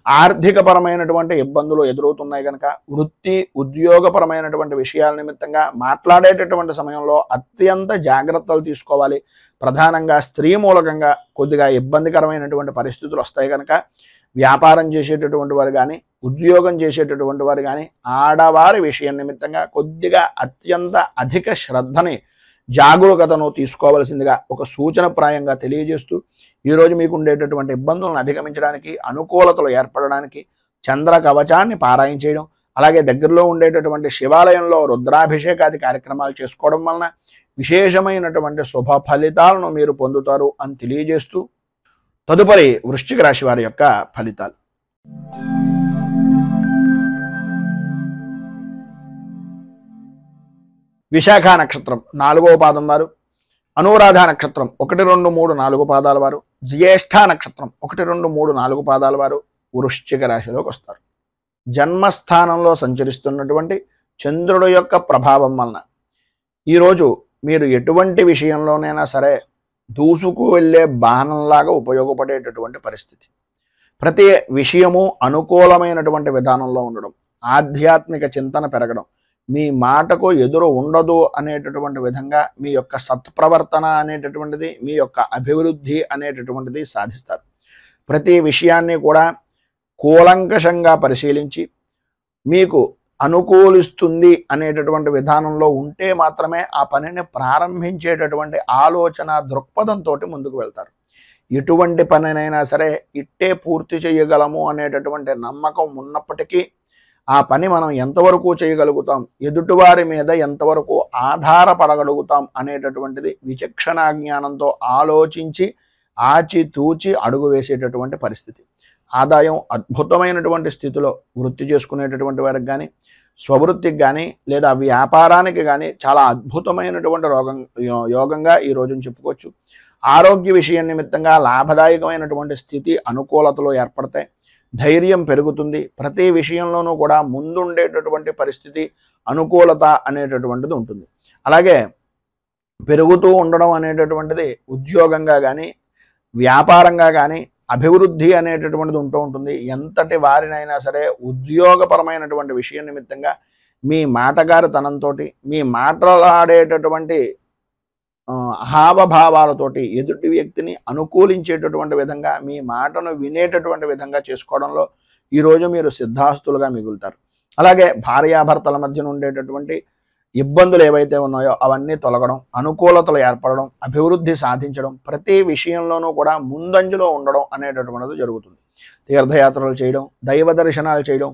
ఆర్థికపరమైనటువంటి ఇబ్బందులు ఎదురవుతున్నాయి కనుక వృత్తి ఉద్యోగపరమైనటువంటి విషయాల నిమిత్తంగా మాట్లాడేటటువంటి సమయంలో అత్యంత జాగ్రత్తలు తీసుకోవాలి. ప్రధానంగా స్త్రీ మూలకంగా కొద్దిగా ఇబ్బందికరమైనటువంటి పరిస్థితులు వస్తాయి కనుక వ్యాపారం చేసేటటువంటి వారు కానీ, ఉద్యోగం చేసేటటువంటి వారు కానీ ఆడవారి విషయం నిమిత్తంగా కొద్దిగా అత్యంత అధిక శ్రద్ధని, జాగరూకతను తీసుకోవాల్సిందిగా ఒక సూచనప్రాయంగా తెలియజేస్తూ ఈరోజు మీకు ఉండేటటువంటి ఇబ్బందులను అధిగమించడానికి, అనుకూలతలు ఏర్పడడానికి చంద్ర కవచాన్ని పారాయణ చేయడం, అలాగే దగ్గరలో ఉండేటటువంటి శివాలయంలో రుద్రాభిషేకాది కార్యక్రమాలు చేసుకోవడం వలన విశేషమైనటువంటి శుభ ఫలితాలను మీరు పొందుతారు అని తెలియజేస్తూ తదుపరి వృశ్చిక రాశి వారి యొక్క ఫలితాలు. విశాఖ నక్షత్రం 4వ పాదం వారు, అనురాధ నక్షత్రం 1, 2, 3, 4 పాదాల వారు, జ్యేష్ఠ నక్షత్రం 1, 2, 3, 4 పాదాల వారు వృశ్చిక రాశిలోకి వస్తారు. జన్మస్థానంలో సంచరిస్తున్నటువంటి చంద్రుడు యొక్క ప్రభావం వలన ఈరోజు మీరు ఎటువంటి విషయంలోనైనా సరే దూసుకు వెళ్ళే బాణంలాగా ఉపయోగపడేటటువంటి పరిస్థితి. ప్రతి విషయము అనుకూలమైనటువంటి విధానంలో ఉండడం, ఆధ్యాత్మిక చింతన పెరగడం, మీ మాటకు ఎదురు ఉండదు అనేటటువంటి విధంగా మీ యొక్క సత్ప్రవర్తన అనేటటువంటిది, మీ యొక్క అభివృద్ధి అనేటటువంటిది సాధిస్తారు. ప్రతి విషయాన్ని కూడా కూలంకషంగా పరిశీలించి మీకు అనుకూలిస్తుంది అనేటటువంటి విధానంలో ఉంటే మాత్రమే ఆ పనిని ప్రారంభించేటటువంటి ఆలోచన దృక్పథంతో ముందుకు వెళ్తారు. ఎటువంటి పనినైనా సరే ఇట్టే పూర్తి చేయగలము అనేటటువంటి నమ్మకం ఉన్నప్పటికీ ఆ పని మనం ఎంతవరకు చేయగలుగుతాం, ఎదుటివారి మీద ఎంతవరకు ఆధారపడగలుగుతాం అనేటటువంటిది విచక్షణ జ్ఞానంతో ఆలోచించి ఆచితూచి అడుగు వేసేటటువంటి పరిస్థితి. ఆదాయం అద్భుతమైనటువంటి స్థితిలో వృత్తి చేసుకునేటటువంటి వారికి కానీ, స్వవృత్తికి కానీ లేదా వ్యాపారానికి కానీ చాలా అద్భుతమైనటువంటి యోగంగా ఈ రోజున చెప్పుకోవచ్చు. ఆరోగ్య విషయం నిమిత్తంగా లాభదాయకమైనటువంటి స్థితి, అనుకూలతలు ఏర్పడతాయి. ధైర్యం పెరుగుతుంది. ప్రతి విషయంలోనూ కూడా ముందుండేటటువంటి పరిస్థితి, అనుకూలత అనేటటువంటిది ఉంటుంది. అలాగే పెరుగుతూ ఉండడం అనేటటువంటిది ఉద్యోగంగా కానీ, వ్యాపారంగా కానీ అభివృద్ధి అనేటటువంటిది ఉంటూ ఉంటుంది. ఎంతటి వారినైనా సరే ఉద్యోగపరమైనటువంటి విషయం నిమిత్తంగా మీ మాటగారితనంతో, మీ మాట్లాడేటటువంటి హావభావాలతోటి ఎదుటి వ్యక్తిని అనుకూలించేటటువంటి విధంగా, మీ మాటను వినేటటువంటి విధంగా చేసుకోవడంలో ఈరోజు మీరు సిద్ధాస్తులుగా మిగులుతారు. అలాగే భార్యాభర్తల మధ్యన ఉండేటటువంటి ఇబ్బందులు ఏవైతే ఉన్నాయో అవన్నీ తొలగడం, అనుకూలతలు ఏర్పడడం, అభివృద్ధి సాధించడం, ప్రతి విషయంలోనూ కూడా ముందంజలో ఉండడం అనేటటువంటిది జరుగుతుంది. తీర్థయాత్రలు చేయడం, దైవ దర్శనాలు చేయడం,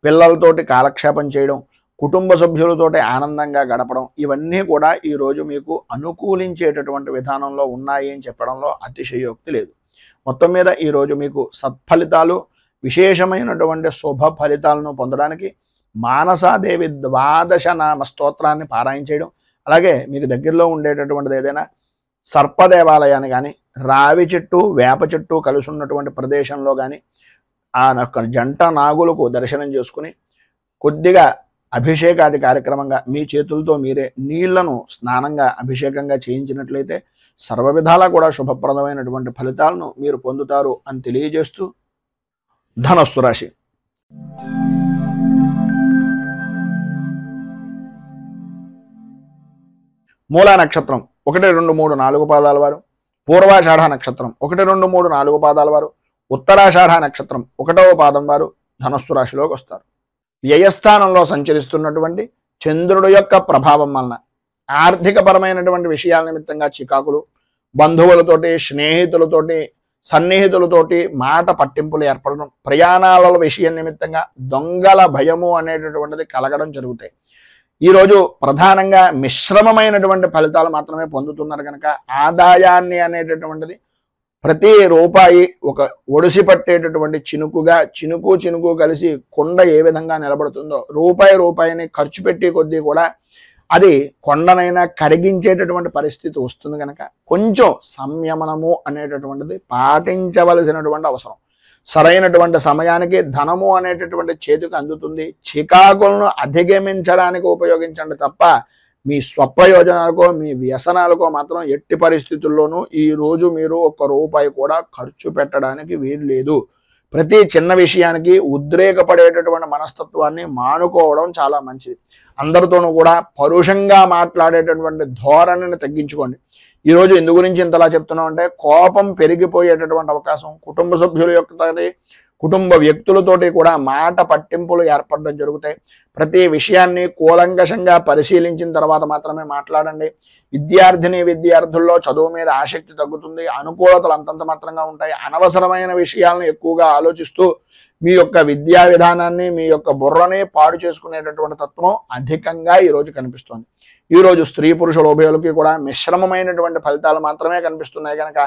పిల్లలతోటి కాలక్షేపం చేయడం, కుటుంబ సభ్యులతోటి ఆనందంగా గడపడం, ఇవన్నీ కూడా ఈరోజు మీకు అనుకూలించేటటువంటి విధానంలో ఉన్నాయి అని చెప్పడంలో అతిశయోక్తి లేదు. మొత్తం మీద ఈరోజు మీకు సత్ఫలితాలు, విశేషమైనటువంటి శుభ ఫలితాలను పొందడానికి మానసాదేవి 12 నామ స్తోత్రాన్ని పారాయణ చేయడం, అలాగే మీకు దగ్గరలో ఉండేటటువంటిది ఏదైనా సర్పదేవాలయాన్ని కానీ, రావి చెట్టు, వేప చెట్టు కలిసి ఉన్నటువంటి ప్రదేశంలో కానీ ఆ జంట నాగులకు దర్శనం చేసుకుని కొద్దిగా అభిషేకాది కార్యక్రమంగా మీ చేతులతో మీరే నీళ్లను స్నానంగా అభిషేకంగా చేయించినట్లయితే సర్వ విధాలా కూడా శుభప్రదమైనటువంటి ఫలితాలను మీరు పొందుతారు అని తెలియజేస్తూ, ధనస్సు రాశి. మూలా నక్షత్రం 1, 2, 3, 4 పాదాల వారు, పూర్వాషాఢ నక్షత్రం 1, 2, 3, 4 పాదాల వారు, ఉత్తరాషాఢ నక్షత్రం 1వ పాదం వారు ధనస్సు రాశిలోకి వస్తారు. వ్యయస్థానంలో సంచరిస్తున్నటువంటి చంద్రుడు యొక్క ప్రభావం వలన ఆర్థికపరమైనటువంటి విషయాల నిమిత్తంగా చికాకులు, బంధువులతోటి, స్నేహితులతోటి, సన్నిహితులతోటి మాట పట్టింపులు ఏర్పడడం, ప్రయాణాల విషయం నిమిత్తంగా దొంగల భయము అనేటటువంటిది కలగడం జరుగుతాయి. ఈరోజు ప్రధానంగా మిశ్రమమైనటువంటి ఫలితాలు మాత్రమే పొందుతున్నారు కనుక ఆదాయాన్ని అనేటటువంటిది ప్రతి రూపాయి ఒక ఒడిసి పట్టేటటువంటి చినుకుగా, చినుకు కలిసి కొండ ఏ విధంగా నిలబడుతుందో రూపాయిని ఖర్చు పెట్టి కొద్దీ కూడా అది కొండనైనా కరిగించేటటువంటి పరిస్థితి వస్తుంది కనుక కొంచెం సంయమనము అనేటటువంటిది పాటించవలసినటువంటి అవసరం. సరైనటువంటి సమయానికి ధనము అనేటటువంటి చేతికి అందుతుంది. చికాకులను అధిగమించడానికి ఉపయోగించండి తప్ప మీ స్వప్రయోజనాలకో, మీ వ్యసనాలకో మాత్రం ఎట్టి పరిస్థితుల్లోనూ ఈరోజు మీరు ₹1 కూడా ఖర్చు పెట్టడానికి వీలు లేదు. ప్రతి చిన్న విషయానికి ఉద్రేకపడేటటువంటి మనస్తత్వాన్ని మానుకోవడం చాలా మంచిది. అందరితోనూ కూడా పరుషంగా మాట్లాడేటటువంటి ధోరణిని తగ్గించుకోండి. ఈరోజు ఎందు గురించి ఇంతలా చెప్తున్నాం అంటే కోపం పెరిగిపోయేటటువంటి అవకాశం, కుటుంబ సభ్యుల యొక్క, కుటుంబ వ్యక్తులతోటి కూడా మాట పట్టింపులు ఏర్పడడం జరుగుతాయి. ప్రతి విషయాన్ని కూలంకషంగా పరిశీలించిన తర్వాత మాత్రమే మాట్లాడండి. విద్యార్థుల్లో చదువు మీద ఆసక్తి తగ్గుతుంది. అనుకూలతలు అంతంత మాత్రంగా ఉంటాయి. అనవసరమైన విషయాలను ఎక్కువగా ఆలోచిస్తూ మీ యొక్క విద్యా విధానాన్ని, మీ యొక్క బుర్రని పాడు చేసుకునేటటువంటి తత్వం అధికంగా ఈరోజు కనిపిస్తుంది. ఈరోజు స్త్రీ పురుషుల ఉభయులకి కూడా మిశ్రమమైనటువంటి ఫలితాలు మాత్రమే కనిపిస్తున్నాయి కనుక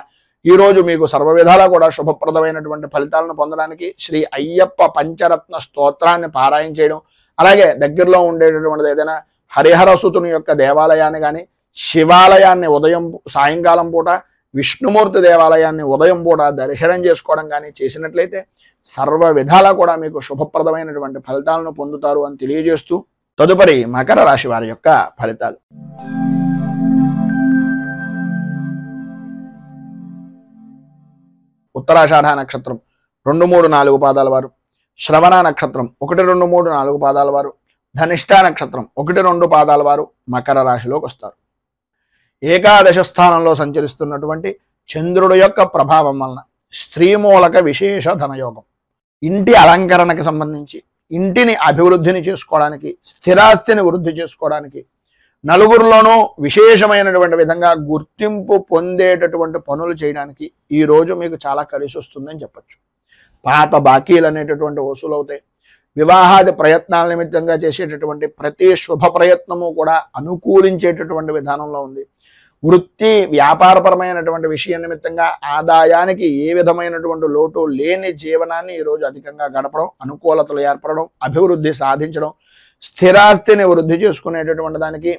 ఈరోజు మీకు సర్వ విధాలా కూడా శుభప్రదమైనటువంటి ఫలితాలను పొందడానికి శ్రీ అయ్యప్ప పంచరత్న స్తోత్రాన్ని పారాయణ చేయడం, అలాగే దగ్గరలో ఉండేటటువంటిది ఏదైనా హరిహరసుతుని యొక్క దేవాలయాన్ని కానీ, శివాలయాన్ని సాయంకాలం పూట, విష్ణుమూర్తి దేవాలయాన్ని ఉదయం పూట దర్శనం చేసుకోవడం కానీ చేసినట్లయితే సర్వ విధాలా కూడా మీకు శుభప్రదమైనటువంటి ఫలితాలను పొందుతారు అని తెలియజేస్తూ, తదుపరి మకర రాశి వారి యొక్క ఫలితాలు. ఉత్తరాషాఢ నక్షత్రం 2, 3, 4 పాదాల వారు, శ్రవణ నక్షత్రం 1, 2, 3, 4 పాదాల వారు, ధనిష్ఠా నక్షత్రం 1, 2 పాదాల వారు మకర రాశిలోకి వస్తారు. ఏకాదశ స్థానంలో సంచరిస్తున్నటువంటి చంద్రుడు యొక్క ప్రభావం వలన స్త్రీ మూలక విశేష ధనయోగం, ఇంటి అలంకరణకి సంబంధించి, ఇంటిని అభివృద్ధిని చేసుకోవడానికి, స్థిరాస్తిని వృద్ధి చేసుకోవడానికి, నలుగురిలోనూ విశేషమైనటువంటి విధంగా గుర్తింపు పొందేటటువంటి పనులు చేయడానికి ఈరోజు మీకు చాలా కలిసి వస్తుందని చెప్పచ్చు. పాత బాకీలు అనేటటువంటి వసూలు అవుతాయి. వివాహాది ప్రయత్నాల నిమిత్తంగా చేసేటటువంటి ప్రతి శుభ ప్రయత్నము కూడా అనుకూలించేటటువంటి విధానంలో ఉంది. వృత్తి వ్యాపారపరమైనటువంటి విషయం నిమిత్తంగా ఆదాయానికి ఏ విధమైనటువంటి లోటు లేని జీవనాన్ని ఈరోజు అధికంగా గడపడం, అనుకూలతలు ఏర్పడడం, అభివృద్ధి సాధించడం, స్థిరాస్తిని వృద్ధి చేసుకునేటటువంటి దానికి,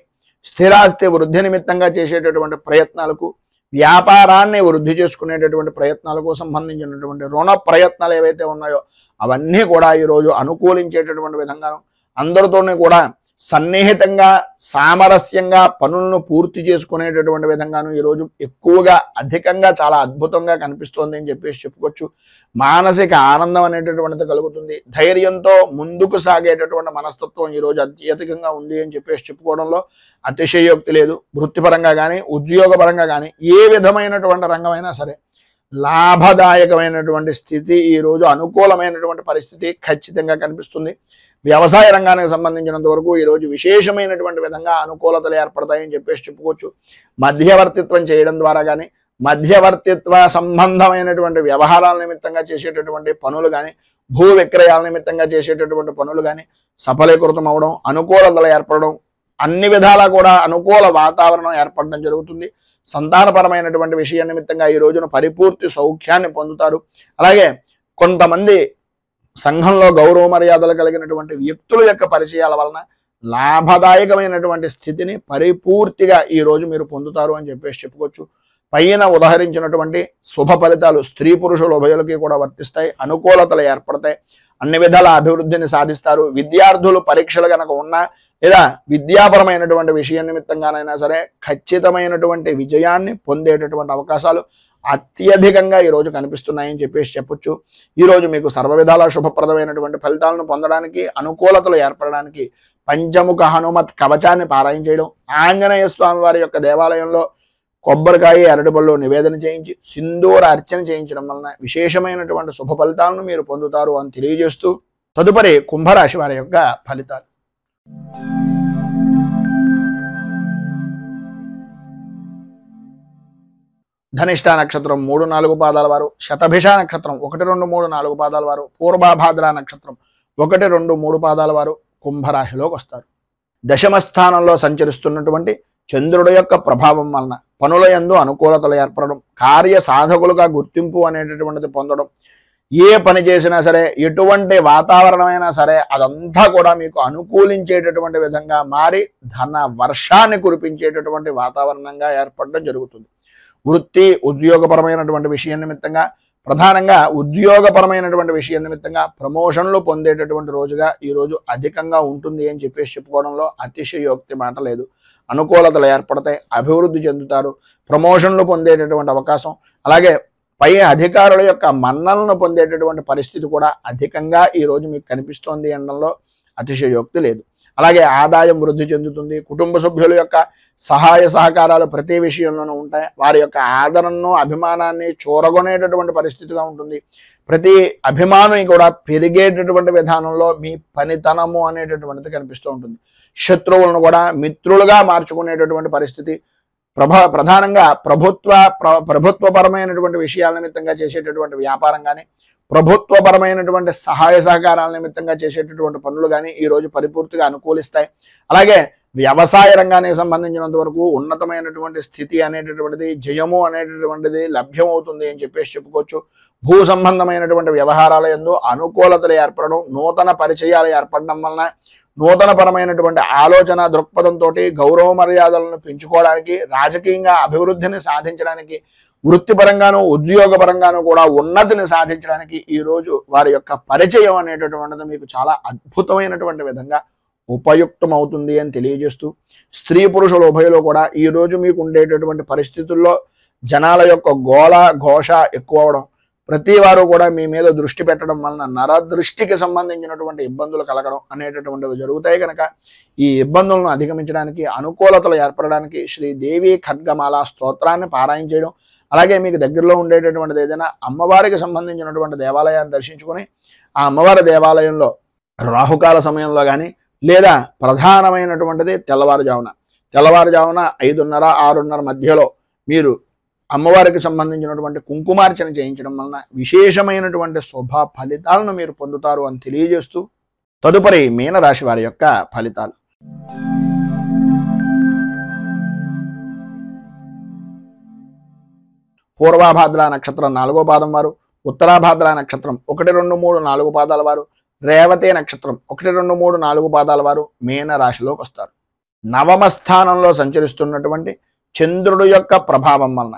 స్థిరాస్తి వృద్ధి నిమిత్తంగా చేసేటటువంటి ప్రయత్నాలకు, వ్యాపారాన్ని వృద్ధి చేసుకునేటటువంటి ప్రయత్నాలకు సంబంధించినటువంటి రుణ ప్రయత్నాలు ఏవైతే ఉన్నాయో అవన్నీ కూడా ఈరోజు అనుకూలించేటటువంటి విధంగాను, అందరితోనే కూడా సన్నిహితంగా సామరస్యంగా పనులను పూర్తి చేసుకునేటటువంటి విధంగాను ఈరోజు ఎక్కువగా అధికంగా చాలా అద్భుతంగా కనిపిస్తోంది అని చెప్పేసి చెప్పుకోవచ్చు. మానసిక ఆనందం అనేటటువంటిది కలుగుతుంది. ధైర్యంతో ముందుకు సాగేటటువంటి మనస్తత్వం ఈరోజు అత్యధికంగా ఉంది అని చెప్పేసి చెప్పుకోవడంలో అతిశయోక్తి లేదు. వృత్తిపరంగా కానీ ఉద్యోగపరంగా కానీ ఏ విధమైనటువంటి రంగమైనా సరే లాభదాయకమైనటువంటి స్థితి, ఈరోజు అనుకూలమైనటువంటి పరిస్థితి ఖచ్చితంగా కనిపిస్తుంది. వ్యవసాయ రంగానికి సంబంధించినంత వరకు ఈరోజు విశేషమైనటువంటి విధంగా అనుకూలతలు ఏర్పడతాయని చెప్పేసి చెప్పుకోవచ్చు. మధ్యవర్తిత్వం చేయడం ద్వారా కానీ, మధ్యవర్తిత్వ సంబంధమైనటువంటి వ్యవహారాల నిమిత్తంగా చేసేటటువంటి పనులు కానీ, భూ విక్రయాల నిమిత్తంగా చేసేటటువంటి పనులు కానీ సఫలీకృతం అవడం, అనుకూలతలు ఏర్పడడం, అన్ని విధాలా కూడా అనుకూల వాతావరణం ఏర్పడడం జరుగుతుంది. సంతానపరమైనటువంటి విషయం నిమిత్తంగా ఈ రోజున పరిపూర్తి సౌఖ్యాన్ని పొందుతారు. అలాగే కొంతమంది సంఘంలో గౌరవ మర్యాదలు కలిగినటువంటి వ్యక్తుల యొక్క పరిచయాల వలన లాభదాయకమైనటువంటి స్థితిని పరిపూర్తిగా ఈరోజు మీరు పొందుతారు అని చెప్పేసి చెప్పుకోవచ్చు. పైన ఉదాహరించినటువంటి శుభ ఫలితాలు స్త్రీ పురుషుల ఉభయులకి కూడా వర్తిస్తాయి. అనుకూలతలు ఏర్పడతాయి. అన్ని విధాల అభివృద్ధిని సాధిస్తారు. విద్యార్థులు పరీక్షలు కనుక ఉన్నా లేదా విద్యాపరమైనటువంటి విషయం నిమిత్తంగానైనా సరే ఖచ్చితమైనటువంటి విజయాన్ని పొందేటటువంటి అవకాశాలు అత్యధికంగా ఈరోజు కనిపిస్తున్నాయని చెప్పేసి చెప్పొచ్చు. ఈరోజు మీకు సర్వ విధాల శుభప్రదమైనటువంటి ఫలితాలను పొందడానికి, అనుకూలతలు ఏర్పడడానికి పంచముఖ హనుమత్ కవచాన్ని పారాయణ చేయడం, ఆంజనేయ స్వామి వారి యొక్క దేవాలయంలో కొబ్బరికాయ అరటిపళ్ళు నివేదన చేయించి సింధూర అర్చన చేయించడం వలన విశేషమైనటువంటి శుభ ఫలితాలను మీరు పొందుతారు అని తెలియజేస్తూ తదుపరి కుంభరాశి వారి యొక్క ఫలితాలు. ధనిష్ట నక్షత్రం 3-4 పాదాల వారు, శతభిష నక్షత్రం 1, 2, 3, 4 పాదాల వారు, పూర్వభాద్ర నక్షత్రం 1, 2, 3 పాదాల వారు కుంభరాశిలోకి వస్తారు. దశమ స్థానంలో సంచరిస్తున్నటువంటి చంద్రుడి యొక్క ప్రభావం వలన పనుల యందు అనుకూలతలు ఏర్పడడం, కార్య సాధకులుగా గుర్తింపు అనేటటువంటిది పొందడం, ఏ పని చేసినా సరే ఎటువంటి వాతావరణమైనా సరే అదంతా కూడా మీకు అనుకూలించేటటువంటి విధంగా మారి ధన వర్షాన్ని కురిపించేటటువంటి వాతావరణంగా ఏర్పడడం జరుగుతుంది. వృత్తి ఉద్యోగపరమైనటువంటి విషయం నిమిత్తంగా, ప్రధానంగా ఉద్యోగపరమైనటువంటి విషయం నిమిత్తంగా ప్రమోషన్లు పొందేటటువంటి రోజుగా ఈరోజు అధికంగా ఉంటుంది అని చెప్పేసి చెప్పుకోవడంలో అతిశయోక్తి మాట లేదు. అనుకూలతలు ఏర్పడతాయి, అభివృద్ధి చెందుతారు, ప్రమోషన్లు పొందేటటువంటి అవకాశం, అలాగే పై అధికారుల యొక్క మన్నలను పొందేటటువంటి పరిస్థితి కూడా అధికంగా ఈరోజు మీకు కనిపిస్తోంది అనడంలో అతిశయోక్తి లేదు. అలాగే ఆదాయం వృద్ధి చెందుతుంది. కుటుంబ సభ్యుల యొక్క సహాయ సహకారాలు ప్రతి విషయంలోనూ ఉంటాయి. వారి యొక్క ఆదరణను అభిమానాన్ని చూరగొనేటటువంటి పరిస్థితిగా ఉంటుంది. ప్రతి అభిమానం కూడా పెరిగేటటువంటి విధానంలో మీ పనితనము అనేటటువంటిది కనిపిస్తూ ఉంటుంది. శత్రువులను కూడా మిత్రులుగా మార్చుకునేటటువంటి పరిస్థితి, ప్రధానంగా ప్రభుత్వపరమైనటువంటి విషయాల నిమిత్తంగా చేసేటటువంటి వ్యాపారం కానీ, ప్రభుత్వపరమైనటువంటి సహాయ సహకారాల నిమిత్తంగా చేసేటటువంటి పనులు కానీ ఈరోజు పరిపూర్తిగా అనుకూలిస్తాయి. అలాగే వ్యవసాయ రంగానికి సంబంధించినంత వరకు ఉన్నతమైనటువంటి స్థితి అనేటటువంటిది, జయము అనేటటువంటిది లభ్యమవుతుంది అని చెప్పేసి చెప్పుకోవచ్చు. భూ సంబంధమైనటువంటి వ్యవహారాల యందు అనుకూలతలు ఏర్పడడం, నూతన పరిచయాలు ఏర్పడడం వలన నూతనపరమైనటువంటి ఆలోచన దృక్పథంతో గౌరవ మర్యాదలను పెంచుకోవడానికి, రాజకీయంగా అభివృద్ధిని సాధించడానికి, వృత్తిపరంగాను ఉద్యోగపరంగాను కూడా ఉన్నతిని సాధించడానికి ఈరోజు వారి యొక్క పరిచయం అనేటటువంటిది మీకు చాలా అద్భుతమైనటువంటి విధంగా ఉపయుక్తమవుతుంది అని తెలియజేస్తూ, స్త్రీ పురుషుల ఉభయలో కూడా ఈరోజు మీకు ఉండేటటువంటి పరిస్థితుల్లో జనాల యొక్క గోళ ఘోష ఎక్కువ అవడం, ప్రతి వారు కూడా మీ మీద దృష్టి పెట్టడం వలన నరదృష్టికి సంబంధించినటువంటి ఇబ్బందులు కలగడం అనేటటువంటివి జరుగుతాయి. కనుక ఈ ఇబ్బందులను అధిగమించడానికి, అనుకూలతలు ఏర్పడడానికి శ్రీదేవి ఖడ్గమాల స్తోత్రాన్ని పారాయణ చేయడం, అలాగే మీకు దగ్గరలో ఉండేటటువంటిది ఏదైనా అమ్మవారికి సంబంధించినటువంటి దేవాలయాన్ని దర్శించుకొని ఆ అమ్మవారి దేవాలయంలో రాహుకాల సమయంలో కానీ, లేదా ప్రధానమైనటువంటిది తెల్లవారుజామున 5:30, 6:30 మధ్యలో మీరు అమ్మవారికి సంబంధించినటువంటి కుంకుమార్చన చేయించడం వలన విశేషమైనటువంటి శుభ ఫలితాలను మీరు పొందుతారు అని తెలియజేస్తూ తదుపరి మీనరాశి వారి యొక్క ఫలితాలు. పూర్వభాద్ర నక్షత్రం 4వ పాదం వారు, ఉత్తరాభాద్ర నక్షత్రం 1, 2, 3, 4 పాదాల వారు, రేవతి నక్షత్రం 1, 2, 3, 4 పాదాల వారు మీనరాశిలోకి వస్తారు. నవమ స్థానంలో సంచరిస్తున్నటువంటి చంద్రుడు యొక్క ప్రభావం వలన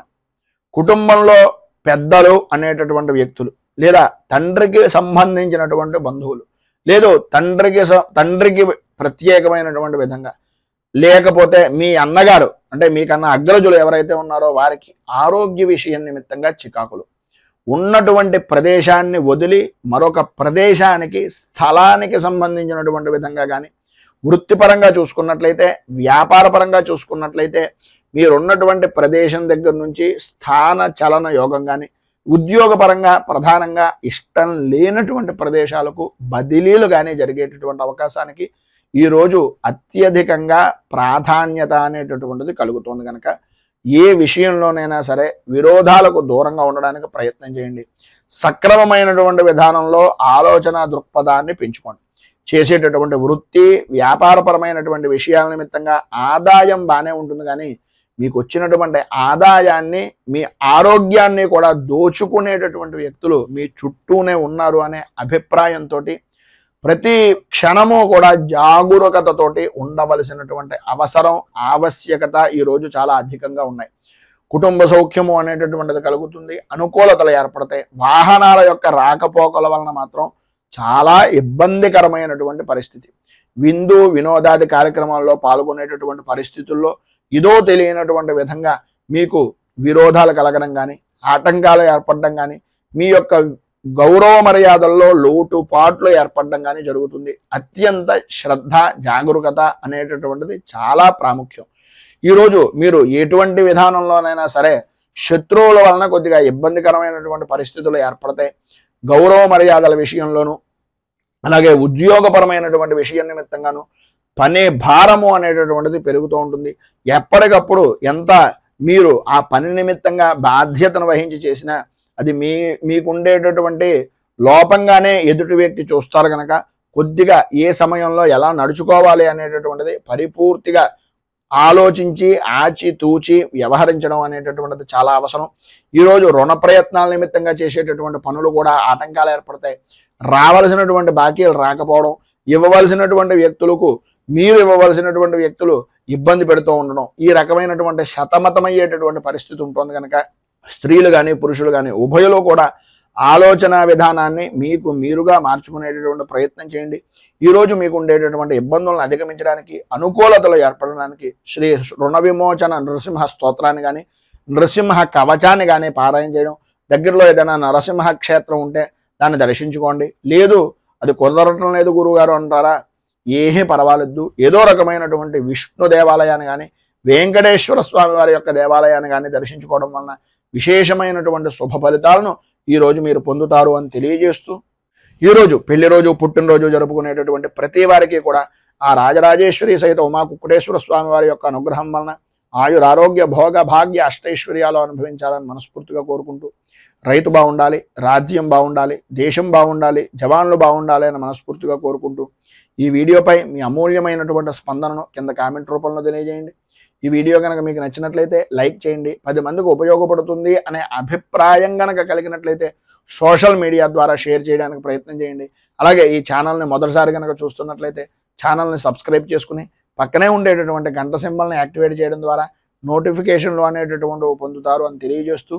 కుటుంబంలో పెద్దలు అనేటటువంటి వ్యక్తులు, లేదా తండ్రికి సంబంధించినటువంటి బంధువులు, లేదు తండ్రికి ప్రత్యేకమైనటువంటి విధంగా, లేకపోతే మీ అన్నగారు అంటే మీకన్నా అగ్రజులు ఎవరైతే ఉన్నారో వారికి ఆరోగ్య విషయం నిమిత్తంగా చికాకులు, ఉన్నటువంటి ప్రదేశాన్ని వదిలి మరొక ప్రదేశానికి స్థలానికి సంబంధించినటువంటి విధంగా కానీ, వృత్తిపరంగా చూసుకున్నట్లయితే, వ్యాపారపరంగా చూసుకున్నట్లయితే మీరున్నటువంటి ప్రదేశం దగ్గర నుంచి స్థాన చలన యోగం కానీ, ఉద్యోగపరంగా ప్రధానంగా ఇష్టం లేనటువంటి ప్రదేశాలకు బదిలీలు కానీ జరిగేటటువంటి అవకాశానికి ఈరోజు అత్యధికంగా ప్రాధాన్యత అనేటటువంటిది కలుగుతుంది. కనుక ఏ విషయంలోనైనా సరే విరోధాలకు దూరంగా ఉండడానికి ప్రయత్నం చేయండి. సక్రమమైనటువంటి విధానంలో ఆలోచన దృక్పథాన్ని పెంచుకోండి. చేసేటటువంటి వృత్తి వ్యాపారపరమైనటువంటి విషయాల నిమిత్తంగా ఆదాయం బాగానే ఉంటుంది, కానీ మీకు వచ్చినటువంటి ఆదాయాన్ని మీ ఆరోగ్యాన్ని కూడా దోచుకునేటటువంటి వ్యక్తులు మీ చుట్టూనే ఉన్నారు అనే అభిప్రాయంతో ప్రతి క్షణము కూడా జాగరూకతతోటి ఉండవలసినటువంటి అవసరం ఆవశ్యకత ఈరోజు చాలా అధికంగా ఉన్నాయి. కుటుంబ సౌఖ్యము అనేటటువంటిది కలుగుతుంది, అనుకూలతలు ఏర్పడతాయి. వాహనాల యొక్క రాకపోకల వలన మాత్రం చాలా ఇబ్బందికరమైనటువంటి పరిస్థితి. విందు వినోదాది కార్యక్రమాల్లో పాల్గొనేటటువంటి పరిస్థితుల్లో ఇదో తెలియనటువంటి విధంగా మీకు విరోధాలు కలగడం కానీ, ఆటంకాలు ఏర్పడడం కానీ, మీ యొక్క గౌరవ మర్యాదల్లో లోటుపాట్లు ఏర్పడడం కానీ జరుగుతుంది. అత్యంత శ్రద్ధ జాగరూకత అనేటటువంటిది చాలా ప్రాముఖ్యం. ఈరోజు మీరు ఎటువంటి విధానంలోనైనా సరే శత్రువుల వలన కొద్దిగా ఇబ్బందికరమైనటువంటి పరిస్థితులు ఏర్పడతాయి. గౌరవ మర్యాదల విషయంలోనూ, అలాగే ఉద్యోగపరమైనటువంటి విషయం నిమిత్తంగాను పని భారము అనేటటువంటిది పెరుగుతూ ఉంటుంది. ఎప్పటికప్పుడు ఎంత మీరు ఆ పని నిమిత్తంగా బాధ్యతను వహించి చేసినా అది మీకుండేటటువంటి లోపంగానే ఎదుటి వ్యక్తి చూస్తారు. కనుక కొద్దిగా ఏ సమయంలో ఎలా నడుచుకోవాలి అనేటటువంటిది పరిపూర్తిగా ఆలోచించి ఆచితూచి వ్యవహరించడం అనేటటువంటిది చాలా అవసరం. ఈరోజు రుణ ప్రయత్నాల నిమిత్తంగా చేసేటటువంటి పనులు కూడా ఆటంకాలు ఏర్పడతాయి. రావలసినటువంటి బాకీలు రాకపోవడం, ఇవ్వవలసినటువంటి వ్యక్తులకు మీరు ఇవ్వవలసినటువంటి వ్యక్తులు ఇబ్బంది పెడుతూ ఉండడం, ఈ రకమైనటువంటి శతమతమయ్యేటటువంటి పరిస్థితి ఉంటుంది. కనుక స్త్రీలు కానీ పురుషులు కానీ ఉభయలో కూడా ఆలోచన విధానాన్ని మీకు మీరుగా మార్చుకునేటటువంటి ప్రయత్నం చేయండి. ఈరోజు మీకు ఉండేటటువంటి ఇబ్బందులను అధిగమించడానికి, అనుకూలతలు ఏర్పడడానికి శ్రీ రుణ విమోచన నరసింహ స్తోత్రాన్ని కానీ, నరసింహ కవచాన్ని కానీ పారాయణ చేయడం, దగ్గరలో ఏదైనా నరసింహ క్షేత్రం ఉంటే దాన్ని దర్శించుకోండి. లేదు అది కుదరటం లేదు గురువుగారు అంటారా, ఏమీ పర్వాలేదు, ఏదో రకమైనటువంటి విష్ణు దేవాలయాన్ని కానీ వెంకటేశ్వర స్వామి వారి యొక్క దేవాలయాన్ని కానీ దర్శించుకోవడం వలన విశేషమైనటువంటి శుభ ఫలితాలను ఈరోజు మీరు పొందుతారు అని తెలియజేస్తూ, ఈరోజు పెళ్లి రోజు పుట్టినరోజు జరుపుకునేటటువంటి ప్రతి వారికి కూడా ఆ రాజరాజేశ్వరి సహిత ఉమా కుక్కుటేశ్వర స్వామి వారి యొక్క అనుగ్రహం వలన ఆయురారోగ్య భోగ భాగ్య అష్టైశ్వర్యాలు అనుభవించాలని మనస్ఫూర్తిగా కోరుకుంటూ, రైతు బాగుండాలి, రాజ్యం బాగుండాలి, దేశం బాగుండాలి, జవాన్లు బాగుండాలి అని మనస్ఫూర్తిగా కోరుకుంటూ ఈ వీడియోపై మీ అమూల్యమైనటువంటి స్పందనను కింద కామెంట్ రూపంలో తెలియజేయండి. ఈ వీడియో కనుక మీకు నచ్చినట్లయితే లైక్ చేయండి. 10 మందికి ఉపయోగపడుతుంది అనే అభిప్రాయం కనుక కలిగినట్లయితే సోషల్ మీడియా ద్వారా షేర్ చేయడానికి ప్రయత్నం చేయండి. అలాగే ఈ ఛానల్ని మొదటిసారి కనుక చూస్తున్నట్లయితే ఛానల్ని సబ్స్క్రైబ్ చేసుకుని పక్కనే ఉండేటటువంటి గంట సింబల్ని యాక్టివేట్ చేయడం ద్వారా నోటిఫికేషన్లు అనేటటువంటివి పొందుతారు అని తెలియజేస్తూ,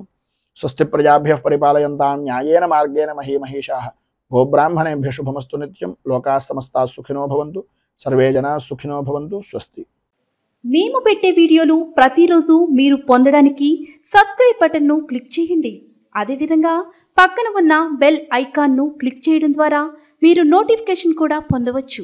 స్వస్తి ప్రజాభ్యః పరిపాలయంతాం న్యాయేన మార్గేణ మహీమహీషాః గోబ్రాహ్మణేభ్యః శుభమస్తు నిత్యం. లోకాః సమస్తాః సుఖినో భవంతు. సర్వే జనాః సుఖినో భవంతు. స్వస్తి.
మేము పెట్టే వీడియోలు ప్రతిరోజు మీరు పొందడానికి సబ్స్క్రైబ్ బటన్ను క్లిక్ చేయండి. అదేవిధంగా పక్కన ఉన్న బెల్ ఐకాన్ను క్లిక్ చేయడం ద్వారా మీరు నోటిఫికేషన్ కూడా పొందవచ్చు.